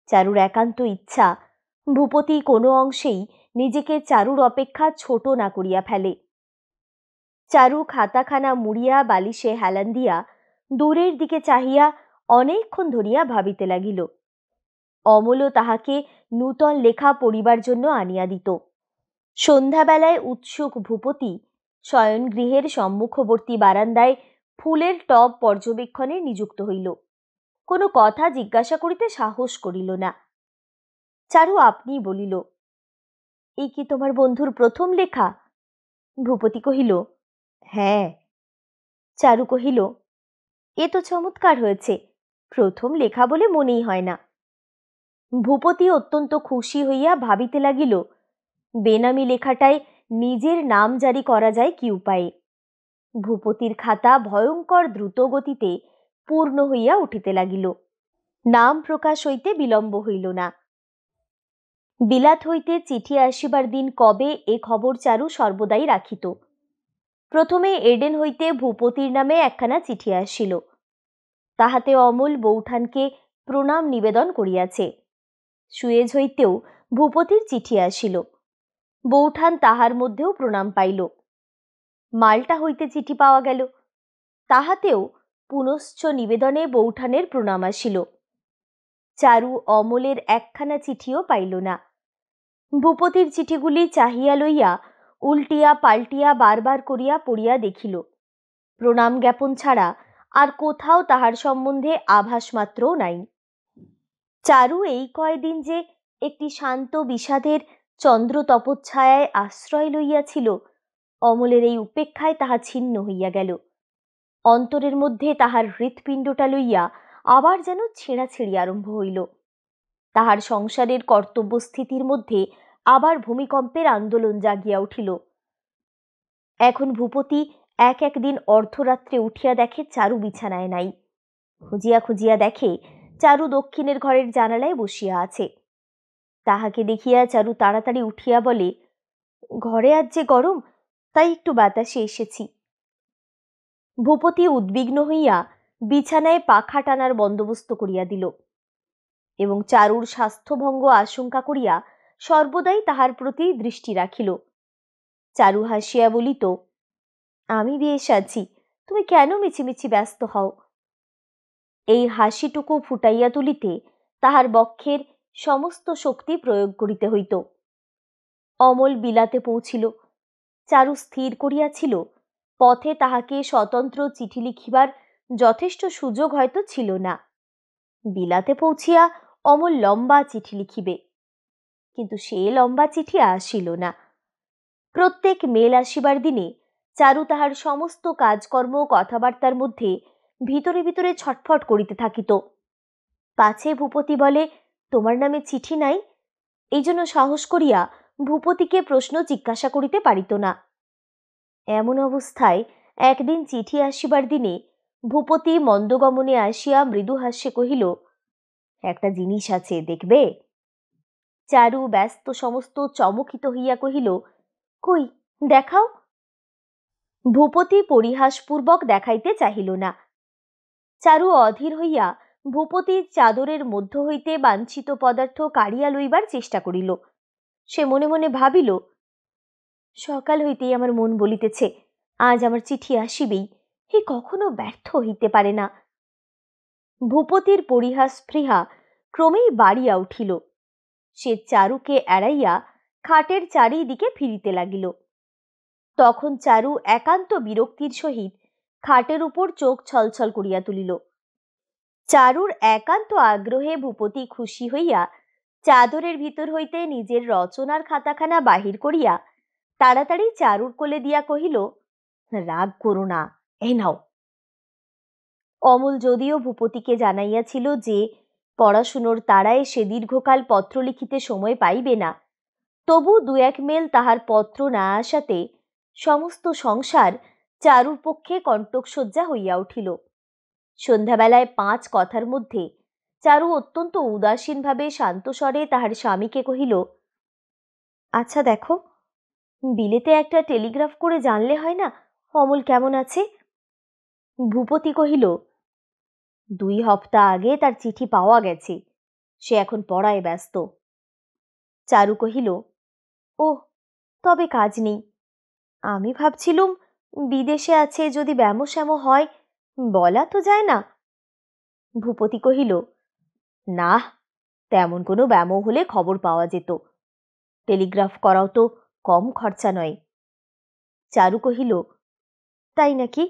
Speaker 1: চারুর একান্ত ইচ্ছা ভূপতি কোনো অংশেই নিজেকে চারুর অপেক্ষা ছোট না করিয়া ফেলে। চারু খাতাখানা মুড়িয়া বালিশে হেলান দিয়া দূরের দিকে চাহিয়া অনেকক্ষণ ধরিয়া ভাবিতে লাগিল। অমলও তাহাকে নূতন লেখা পড়িবার জন্য আনিয়া দিত। সন্ধ্যাবেলায় উৎসুক ভূপতি শয়নগৃহের সম্মুখবর্তী বারান্দায় ফুলের টব পর্যবেক্ষণে নিযুক্ত হইল। কোনো কথা জিজ্ঞাসা করিতে সাহস করিল না। চারু আপনি বলিল, এই কি তোমার বন্ধুর প্রথম লেখা? ভূপতি কহিল, হ্যাঁ। চারু কহিল, এ তো চমৎকার হয়েছে, প্রথম লেখা বলে মনেই হয় না। ভূপতি অত্যন্ত খুশি হইয়া ভাবিতে লাগিল, বেনামি লেখাটায় নিজের নাম জারি করা যায় কি উপায়ে। ভূপতির খাতা ভয়ঙ্কর দ্রুত গতিতে পূর্ণ হইয়া উঠিতে লাগিল। নাম প্রকাশ হইতে বিলম্ব হইল না। বিলাত হইতে চিঠি আসিবার দিন কবে এ খবর চারু সর্বদাই রাখিত। প্রথমে এডেন হইতে ভূপতির নামে একখানা চিঠি আসিল। তাহাতে অমল বৌঠানকে প্রণাম নিবেদন করিয়াছে। সুয়েজ হইতেও ভূপতির চিঠি আসিল। বৌঠান তাহার মধ্যেও প্রণাম পাইল। মাল্টা হইতে চিঠি পাওয়া গেল, তাহাতেও পুনশ্চ নিবেদনে বৌঠানের প্রণাম আসিল। চারু অমলের একখানা চিঠিও পাইল না। ভূপতির চিঠিগুলি চাহিয়া লইয়া উল্টিয়া পাল্টিয়া বারবার করিয়া পড়িয়া দেখিল। প্রণাম জ্ঞাপন ছাড়া আর কোথাও তাহার সম্বন্ধে আভাস মাত্রও নাই। চারু এই কয়দিন যে একটি শান্ত বিষাদের চন্দ্র তপচ্ছায়ায় আশ্রয় লইয়াছিল, অমলের এই উপেক্ষায় তাহা ছিন্ন হইয়া গেল। অন্তরের মধ্যে তাহার হৃৎপিণ্ডটা লইয়া আবার যেন ছেঁড়াছেঁড়ি আরম্ভ হইল। তাহার সংসারের কর্তব্য স্থিতির মধ্যে আবার ভূমিকম্পের আন্দোলন জাগিয়া উঠিল। এখন ভূপতি এক একদিন অর্ধরাত্রে উঠিয়া দেখে চারু বিছানায় নাই। খুঁজিয়া খুঁজিয়া দেখে চারু দক্ষিণের ঘরের জানালায় বসিয়া আছে। তাহাকে দেখিয়া চারু তাড়াতাড়ি উঠিয়া বলে, ঘরে আজ যে গরম, তাই একটু বাতাসে এসেছি। ভূপতি উদ্বিগ্ন হইয়া বিছানায় পাখা টানার বন্দোবস্ত করিয়া দিল এবং চারুর স্বাস্থ্যভঙ্গ আশঙ্কা করিয়া সর্বদাই তাহার প্রতি দৃষ্টি রাখিল। চারু হাসিয়া বলিত, আমি বেশ আছি, তুমি কেন মিছিমিছি ব্যস্ত হও? এই হাসিটুকু ফুটাইয়া তুলিতে তাহার বক্ষের সমস্ত শক্তি প্রয়োগ করিতে হইত। অমল বিলাতে পৌঁছিল। চারু স্থির করিয়াছিল পথে তাহাকে স্বতন্ত্র চিঠি লিখিবার যথেষ্ট সুযোগ হয়তো ছিল না। বিলাতে পৌঁছিয়া অমল লম্বা চিঠি লিখিবে, কিন্তু সে লম্বা চিঠি আসিল না। প্রত্যেক মেল আসিবার দিনে চারু তাহার সমস্ত কাজকর্ম কথাবার্তার মধ্যে ভিতরে ভিতরে ছটফট করিতে থাকিত। পাছে ভূপতি বলে, তোমার নামে চিঠি নাই, এই জন্য সাহস করিয়া ভূপতিকে প্রশ্ন জিজ্ঞাসা করিতে পারিত না। এমন অবস্থায় একদিন চিঠি আসিবার দিনে ভূপতি মন্দগমনে আসিয়া মৃদু হাস্যে কহিল, একটা জিনিস আছে, দেখবে? চারু ব্যস্ত সমস্ত চমকিত হইয়া কহিল, কই দেখাও। ভূপতি পরিহাসপূর্বক দেখাইতে চাহিল না। চারু অধীর হইয়া ভূপতির চাদরের মধ্য হইতে বাঞ্ছিত পদার্থ কাড়িয়া লইবার চেষ্টা করিল। সে মনে মনে ভাবিল, সকাল হইতেই আমার মন বলিতেছে আজ আমার চিঠি আসিবেই, এ কখনো ব্যর্থ হইতে পারে না। ভূপতির পরিহাস স্পৃহা ক্রমেই বাড়িয়া উঠিল। সে চারুকে এড়াইয়া খাটের চারিদিকে ফিরিতে লাগিল। তখন চারু একান্ত বিরক্তির সহিত খাটের উপর চোখ ছলছল করিয়া তুলিল। চারুর একান্ত আগ্রহে ভূপতি খুশি হইয়া চাদরের ভিতর হইতে নিজের রচনার খাতাখানা বাহির করিয়া তাড়াতাড়ি চারুর কোলে দিয়া কহিল, রাগ করো না, এই নাও। অমল যদিও ভূপতিকে জানাইয়াছিল যে পড়াশুনোর তাড়ায় সে দীর্ঘকাল পত্র লিখিতে সময় পাইবে না, তবু দু এক মেল তাহার পত্র না আসাতে সমস্ত সংসার চারুর পক্ষে কণ্টকসজ্জা হইয়া উঠিল। সন্ধ্যাবেলায় 5 কথার মধ্যে চারু অত্যন্ত উদাসীনভাবে শান্তস্বরে তাহার স্বামীকে কহিল, আচ্ছা দেখো, বিলেতে একটা টেলিগ্রাফ করে জানলে হয় না অমল কেমন আছে? ভূপতি কহিল, 2 হপ্তা আগে তার চিঠি পাওয়া গেছে, সে এখন পড়ায় ব্যস্ত। চারু কহিল, ওহ, তবে কাজ নেই। আমি ভাবছিলুম বিদেশে আছে, যদি ব্যামো শ্যামো হয়, বলা তো যায় না। ভূপতি কহিল, না, তেমন কোনো ব্যামো হলে খবর পাওয়া যেত। টেলিগ্রাফ করাও তো কম খরচা নয়। চারু কহিল, তাই নাকি?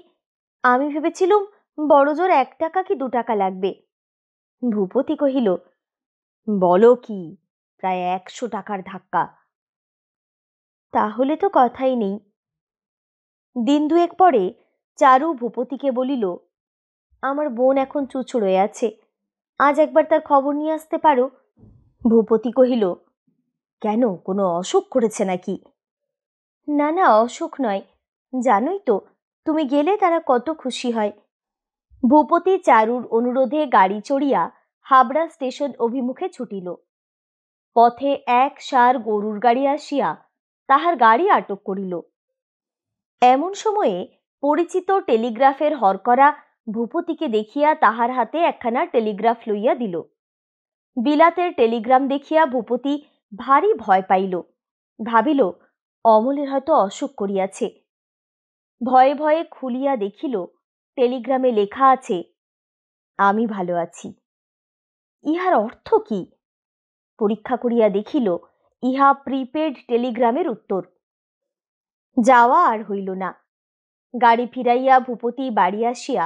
Speaker 1: আমি ভেবেছিলুম বড়জোর 1 টাকা কি 2 টাকা লাগবে। ভূপতি কহিল, বলো কি, প্রায় 100 টাকার ধাক্কা। তাহলে তো কথাই নেই। দিন 2 পরে চারু ভূপতিকে বলিল, আমার বোন এখন চুঁচুড়োয় আছে, আজ একবার তার খবর নিয়ে আসতে পারো? ভূপতি কহিল, কেন, কোনো অসুখ করেছে নাকি? না না, অসুখ নয়, জানোই তো, তুমি গেলে তারা কত খুশি হয়। ভূপতি চারুর অনুরোধে গাড়ি চড়িয়া হাবড়া স্টেশন অভিমুখে ছুটিল। পথে এক সার গরুর গাড়ি আসিয়া তাহার গাড়ি আটক করিল। এমন সময়ে পরিচিত টেলিগ্রাফের হরকরা ভূপতিকে দেখিয়া তাহার হাতে একখানা টেলিগ্রাফ লইয়া দিল। বিলাতের টেলিগ্রাম দেখিয়া ভূপতি ভারী ভয় পাইল, ভাবিল অমলের হয়তো অসুখ করিয়াছে। ভয়ে ভয়ে খুলিয়া দেখিল, টেলিগ্রামে লেখা আছে, আমি ভালো আছি। ইহার অর্থ কি? পরীক্ষা করিয়া দেখিল, ইহা প্রিপেড টেলিগ্রামের উত্তর। যাওয়া আর হইল না। গাড়ি ফিরাইয়া ভূপতি বাড়ি আসিয়া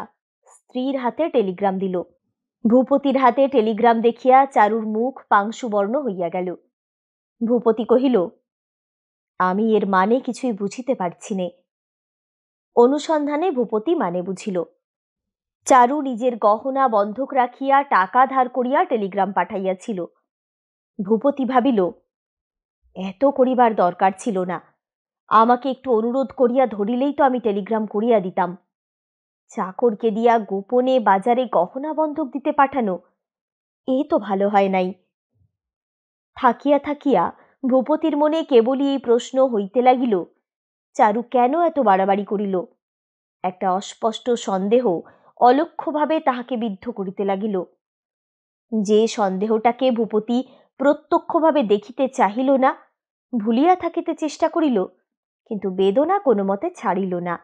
Speaker 1: স্ত্রীর হাতে টেলিগ্রাম দিল। ভূপতির হাতে টেলিগ্রাম দেখিয়া চারুর মুখ পাংশুবর্ণ হইয়া গেল। ভূপতি কহিল, আমি এর মানে কিছুই বুঝিতে পারছি নে। অনুসন্ধানে ভূপতি মানে বুঝিল। চারু নিজের গহনা বন্ধক রাখিয়া টাকা ধার করিয়া টেলিগ্রাম পাঠাইয়াছিল। ভূপতি ভাবিল, এত করিবার দরকার ছিল না, আমাকে একটু অনুরোধ করিয়া ধরিলেই তো আমি টেলিগ্রাম করিয়া দিতাম। চাকরকে দিয়া গোপনে বাজারে গহনা বন্ধক দিতে পাঠানো, এ তো ভালো হয় নাই। থাকিয়া থাকিয়া ভূপতির মনে কেবলই এই প্রশ্ন হইতে লাগিল, চারু কেন এত বাড়াবাড়ি করিল? একটা অস্পষ্ট সন্দেহ অলক্ষ্যভাবে তাহাকে বিদ্ধ করিতে লাগিল। যে সন্দেহটাকে ভূপতি প্রত্যক্ষভাবে দেখিতে চাহিল না, ভুলিয়া থাকিতে চেষ্টা করিল, কিন্তু বেদনা কোনো মতে ছাড়িল না।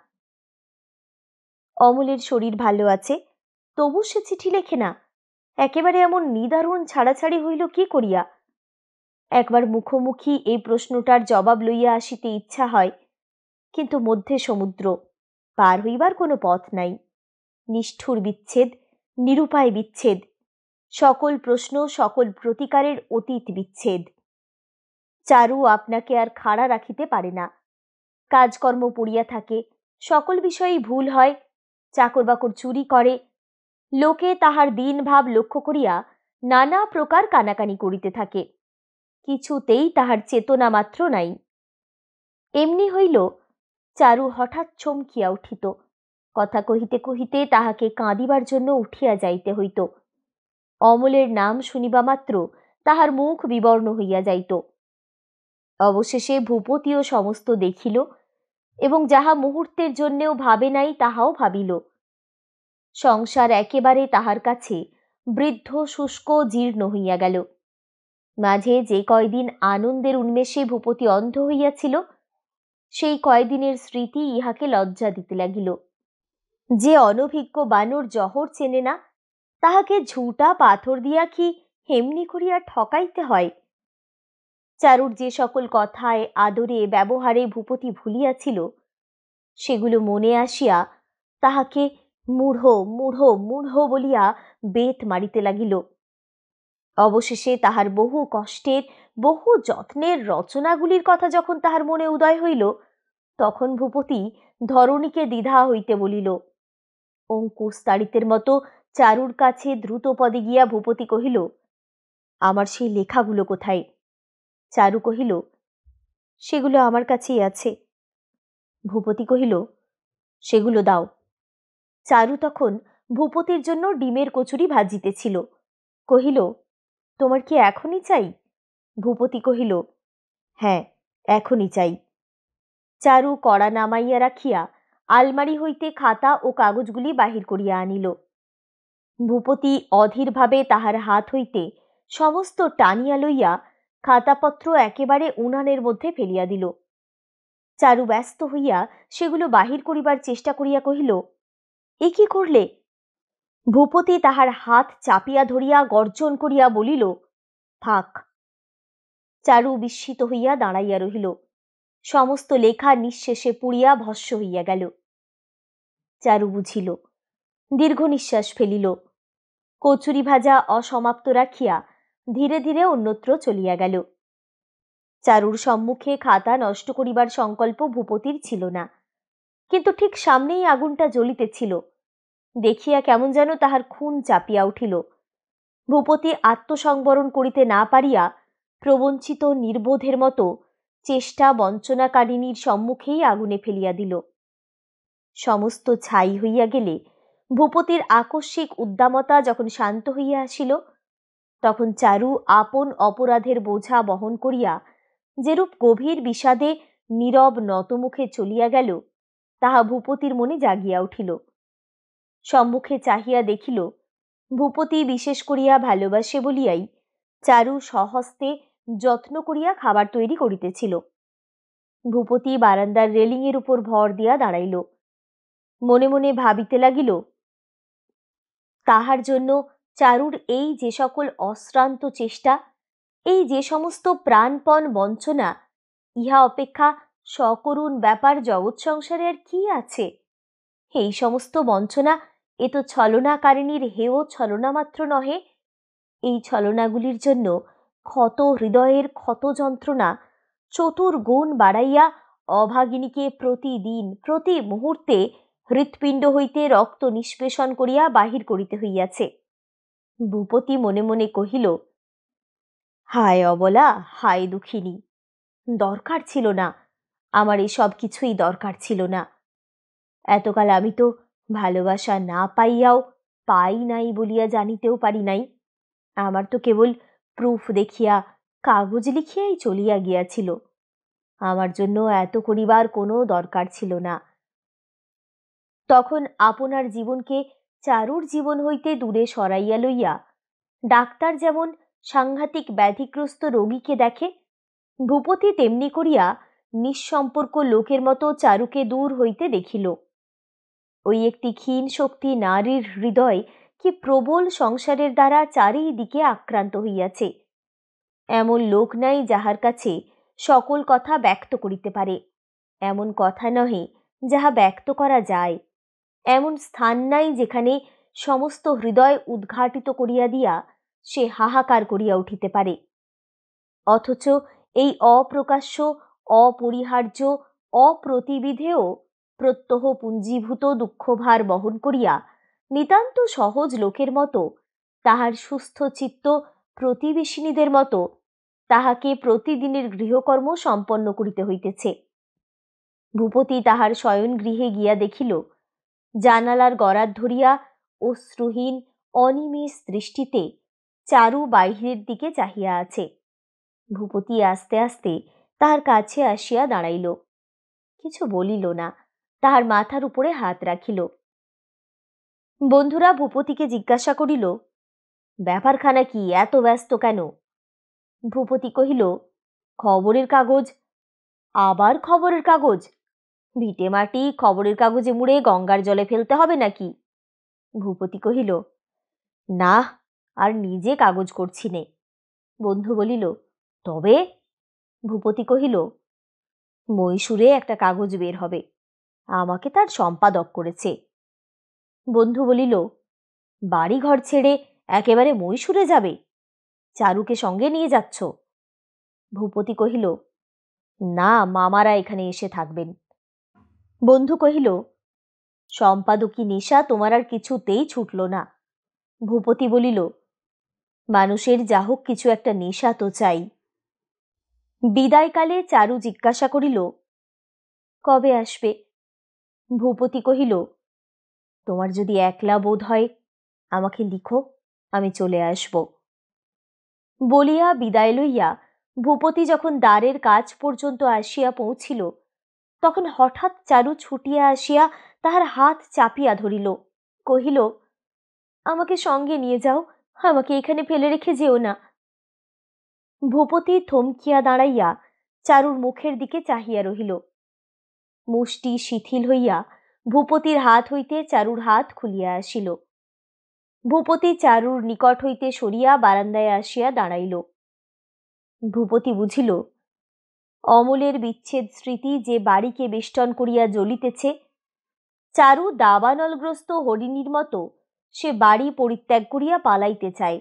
Speaker 1: অমলের শরীর ভালো আছে, তবু সে চিঠি লেখে না। একেবারে এমন নিদারুণ ছাড়াছাড়ি হইল কি করিয়া? একবার মুখোমুখি এই প্রশ্নটার জবাব লইয়া আসিতে ইচ্ছা হয়, কিন্তু মধ্যে সমুদ্র, পার হইবার কোনো পথ নাই। নিষ্ঠুর বিচ্ছেদ, নিরুপায় বিচ্ছেদ, সকল প্রশ্ন সকল প্রতিকারের অতীত বিচ্ছেদ। চারু আপনাকে আর খাড়া রাখিতে পারে না। কাজকর্ম পড়িয়া থাকে, সকল বিষয়েই ভুল হয়, চাকর বাকর চুরি করে, লোকে তাহার দিন ভাব লক্ষ্য করিয়া নানা প্রকার কানাকানি করিতে থাকে, কিছুতেই তাহার চেতনা মাত্র নাই। এমনি হইল, চারু হঠাৎ চমকিয়া উঠিত, কথা কহিতে কহিতে তাহাকে কাঁদিবার জন্য উঠিয়া যাইতে হইত। অমলের নাম শুনিবা মাত্র তাহার মুখ বিবর্ণ হইয়া যাইত। অবশেষে ভূপতিও সমস্ত দেখিল এবং যাহা মুহূর্তের জন্যেও ভাবে নাই তাহাও ভাবিল। সংসার একেবারে তাহার কাছে বৃদ্ধ শুষ্ক জীর্ণ হইয়া গেল। মাঝে যে কয়দিন আনন্দের উন্মেষে ভূপতি অন্ধ হইয়াছিল, সেই কয়দিনের স্মৃতি ইহাকে লজ্জা দিতে লাগিল। যে অনভিজ্ঞ বানর জহর চেনে না, তাহাকে ঝুটা পাথর দিয়া কি হেমনি করিয়া ঠকাইতে হয়? চারুর যে সকল কথায় আদরে ব্যবহারে ভূপতি ভুলিয়াছিল, সেগুলো মনে আসিয়া তাহাকে মূঢ় মূঢ় মূঢ় বলিয়া বেত মারিতে লাগিল। অবশেষে তাহার বহু কষ্টের বহু যত্নের রচনাগুলির কথা যখন তাহার মনে উদয় হইল, তখন ভূপতি ধরণীকে দ্বিধা হইতে বলিল। অঙ্কুশ তাড়িতের মতো চারুর কাছে দ্রুত পদে গিয়া ভূপতি কহিল, আমার সেই লেখাগুলো কোথায়? চারু কহিল, সেগুলো আমার কাছেই আছে। ভূপতি কহিল, সেগুলো দাও। চারু তখন ভূপতির জন্য ডিমের কচুরি ভাজিতেছিল। কহিল, তোমার কি এখনই চাই? ভূপতি কহিল, হ্যাঁ, এখনই চাই। চারু কড়া নামাইয়া রাখিয়া আলমারি হইতে খাতা ও কাগজগুলি বাহির করিয়া আনিল। ভূপতি অধীরভাবে তাহার হাত হইতে সমস্ত টানিয়া লইয়া খাতাপত্র একেবারে উনানের মধ্যে ফেলিয়া দিল। চারু ব্যস্ত হইয়া সেগুলো বাহির করিবার চেষ্টা করিয়া কহিল, এ কি করলে? ভূপতি তাহার হাত চাপিয়া ধরিয়া গর্জন করিয়া বলিল, থাক। চারু বিস্মিত হইয়া দাঁড়াইয়া রহিল। সমস্ত লেখা নিঃশেষে পুড়িয়া ভস্ম হইয়া গেল। চারু বুঝিল, দীর্ঘ নিঃশ্বাস ফেলিল। কচুরি ভাজা অসমাপ্ত রাখিয়া ধীরে ধীরে অন্যত্র চলিয়া গেল। চারুর সম্মুখে খাতা নষ্ট করিবার সংকল্প ভূপতির ছিল না, কিন্তু ঠিক সামনেই আগুনটা জ্বলিতেছিল। দেখিয়া কেমন যেন তাহার খুন চাপিয়া উঠিল। ভূপতি আত্মসংবরণ করিতে না পারিয়া প্রবঞ্চিত নির্বোধের মতো চেষ্টা বঞ্চনাকারিণীর সম্মুখেই আগুনে ফেলিয়া দিল। সমস্ত ছাই হইয়া গেলে ভূপতির আকস্মিক উদ্দামতা যখন শান্ত হইয়া আসিল, তখন চারু আপন অপরাধের বোঝা বহন করিয়া যেরূপ গভীর বিষাদে নীরব নতমুখে চলিয়া গেল, তাহা ভূপতির মনে জাগিয়া উঠিল। সম্মুখে চাহিয়া দেখিল, ভূপতি বিশেষ করিয়া ভালোবাসে বলিয়াই চারু স্বহস্তে যত্ন করিয়া খাবার তৈরি করিতেছিল। ভূপতি বারান্দার রেলিংয়ের উপর ভর দিয়া দাঁড়াইল। মনে মনে ভাবিতে লাগিল, তাহার জন্য চারুর এই যে সকল অশ্রান্ত চেষ্টা, এই যে সমস্ত প্রাণপণ বঞ্চনা, ইহা অপেক্ষা সকরুণ ব্যাপার জগৎ সংসারে আর কি আছে? এই সমস্ত বঞ্চনা এ তো ছলনাকারিণীর হেয় ছলনা মাত্র নহে। এই ছলনাগুলির জন্য ক্ষত হৃদয়ের ক্ষত যন্ত্রণা চতুর্গুণ বাড়াইয়া অভাগিনীকে প্রতিদিন প্রতি মুহূর্তে হৃৎপিণ্ড হইতে রক্ত নিষ্পেষণ করিয়া বাহির করিতে হইয়াছে। ভূপতি মনে মনে কহিল, হায় অবলা, হায় দুঃখিনী, দরকার ছিল না, আমার এসব কিছুই দরকার ছিল না। এতকাল আমি তো ভালোবাসা না পাইয়াও পাই নাই বলিয়া জানিতেও পারি নাই। আমার তো কেবল প্রুফ দেখিয়া কাগজ লিখিয়াই চলিয়া গিয়াছিল। আমার জন্য এত করিবার কোনো দরকার ছিল না। তখন আপনার জীবনকে চারুর জীবন হইতে দূরে সরাইয়া লইয়া ডাক্তার যেমন সাংঘাতিক ব্যাধিগ্রস্ত রোগীকে দেখে, ভূপতি তেমনি করিয়া নিঃসম্পর্ক লোকের মতো চারুকে দূর হইতে দেখিল। ওই একটি ক্ষীণ শক্তি নারীর হৃদয় কি প্রবল সংসারের দ্বারা চারিদিকে আক্রান্ত হইয়াছে। এমন লোক নাই যাহার কাছে সকল কথা ব্যক্ত করিতে পারে, এমন কথা নহে যাহা ব্যক্ত করা যায়, এমন স্থান নাই যেখানে সমস্ত হৃদয় উদ্ঘাটিত করিয়া দিয়া সে হাহাকার করিয়া উঠিতে পারে। অথচ এই অপ্রকাশ্য, অপরিহার্য, অপ্রতিবিধেয় প্রত্যহ পুঞ্জীভূত দুঃখভার বহন করিয়া নিতান্ত সহজ লোকের মতো, তাহার সুস্থ চিত্ত প্রতিবেশিনীদের মতো তাহাকে প্রতিদিনের গৃহকর্ম সম্পন্ন করিতে হইতেছে। ভূপতি তাহার শয়ন গৃহে গিয়া দেখিল, জানালার গরাদ ধরিয়া অশ্রুহীন অনিমেষ দৃষ্টিতে চারু বাহিরের দিকে চাহিয়া আছে। ভূপতি আস্তে আস্তে তাহার কাছে আসিয়া দাঁড়াইল। কিছু বলিল না, তাহার মাথার উপরে হাত রাখিল। বন্ধুরা ভূপতিকে জিজ্ঞাসা করিল, ব্যাপারখানা কি, এত ব্যস্ত কেন? ভূপতি কহিল, খবরের কাগজ। আবার খবরের কাগজ? ভিটে মাটি খবরের কাগজে মুড়ে গঙ্গার জলে ফেলতে হবে নাকি? ভূপতি কহিল, না, আর নিজে কাগজ করছি নে। বন্ধু বলিল, তবে? ভূপতি কহিল, মহীশূরে একটা কাগজ বের হবে, আমাকে তার সম্পাদক করেছে। বন্ধু বলিল, বাড়ি ঘর ছেড়ে একেবারে মহীশূরে যাবে? চারুকে সঙ্গে নিয়ে যাচ্ছ? ভূপতি কহিল, না, মামারা এখানে এসে থাকবেন। বন্ধু কহিল, সম্পাদকী নেশা তোমার আর কিছুতেই ছুটল না। ভূপতি বলিল, মানুষের যা হোক কিছু একটা নেশা তো চাই। বিদায়কালে চারু জিজ্ঞাসা করিল, কবে আসবে? ভূপতি কহিল, তোমার যদি একলা বোধ হয় আমাকে লিখো, আমি চলে আসব। বলিয়া বিদায় লইয়া ভূপতি যখন দ্বারের কাছ পর্যন্ত আসিয়া পৌঁছিল, তখন হঠাৎ চারু ছুটিয়া আসিয়া তাহার হাত চাপিয়া ধরিল, কহিল, আমাকে সঙ্গে নিয়ে যাও, আমাকে এখানে ফেলে রেখে যেও না। ভূপতি থমকিয়া দাঁড়াইয়া চারুর মুখের দিকে চাহিয়া রহিল। মুষ্টি শিথিল হইয়া ভূপতির হাত হইতে চারুর হাত খুলিয়া আসিল। ভূপতি চারুর নিকট হইতে সরিয়া বারান্দায় আসিয়া দাঁড়াইল। ভূপতি বুঝিল অমলের বিচ্ছেদ স্মৃতি যে বাড়িকে বেষ্টন করিয়া জ্বলিতেছে, চারু দাবানলগ্রস্ত হরিণীর মতো সে বাড়ি পরিত্যাগ করিয়া পালাইতে চায়।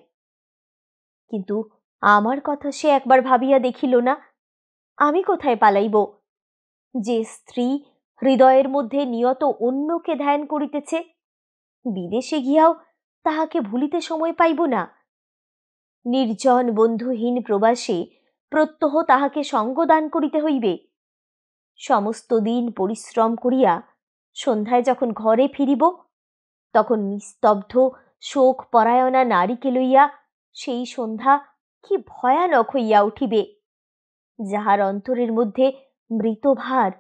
Speaker 1: কিন্তু আমার কথা সে একবার ভাবিয়া দেখিল না। আমি কোথায় পালাইব? যে স্ত্রী হৃদয়ের মধ্যে নিয়ত অন্যকে ধ্যান করিতেছে, বিদেশে গিয়াও তাহাকে ভুলিতে সময় পাইব না। নির্জন বন্ধুহীন প্রবাসে প্রত্যহ তাহাকে সঙ্গদান করিতে হইবে। সমস্ত দিন পরিশ্রম করিয়া সন্ধ্যায় যখন ঘরে ফিরিব, তখন নিস্তব্ধ শোক পরায়ণা নারীকে লইয়া সেই সন্ধ্যা কি ভয়ানক হইয়া উঠিবে। যাহার অন্তরের মধ্যে মৃতভার,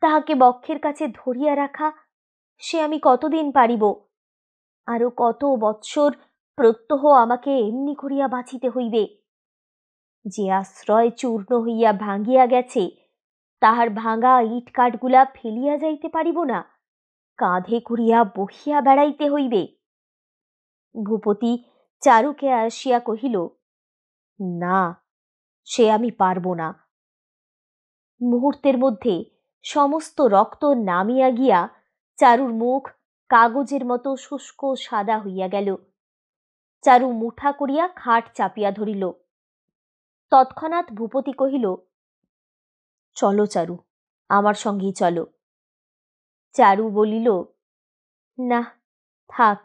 Speaker 1: তাহাকে বক্ষের কাছে ধরিয়া রাখা সে আমি কতদিন পারিব? আরো কত বৎসর প্রত্যহ আমাকে এমনি করিয়া বাঁচিতে হইবে। যে আশ্রয় চূর্ণ হইয়া ভাঙ্গিয়া গেছে, তাহার ভাঙা ইট কাঠগুলা ফেলিয়া যাইতে পারিব না, কাঁধে করিয়া বহিয়া বেড়াইতে হইবে। ভূপতি চারুকে আসিয়া কহিল, না, সে আমি পারব না। মুহূর্তের মধ্যে সমস্ত রক্ত নামিয়া গিয়া চারুর মুখ কাগজের মতো শুষ্ক সাদা হইয়া গেল। চারু মুঠা করিয়া খাট চাপিয়া ধরিল। তৎক্ষণাৎ ভূপতি কহিল, চলো চারু, আমার সঙ্গেই চলো। চারু বলিল, না, থাক,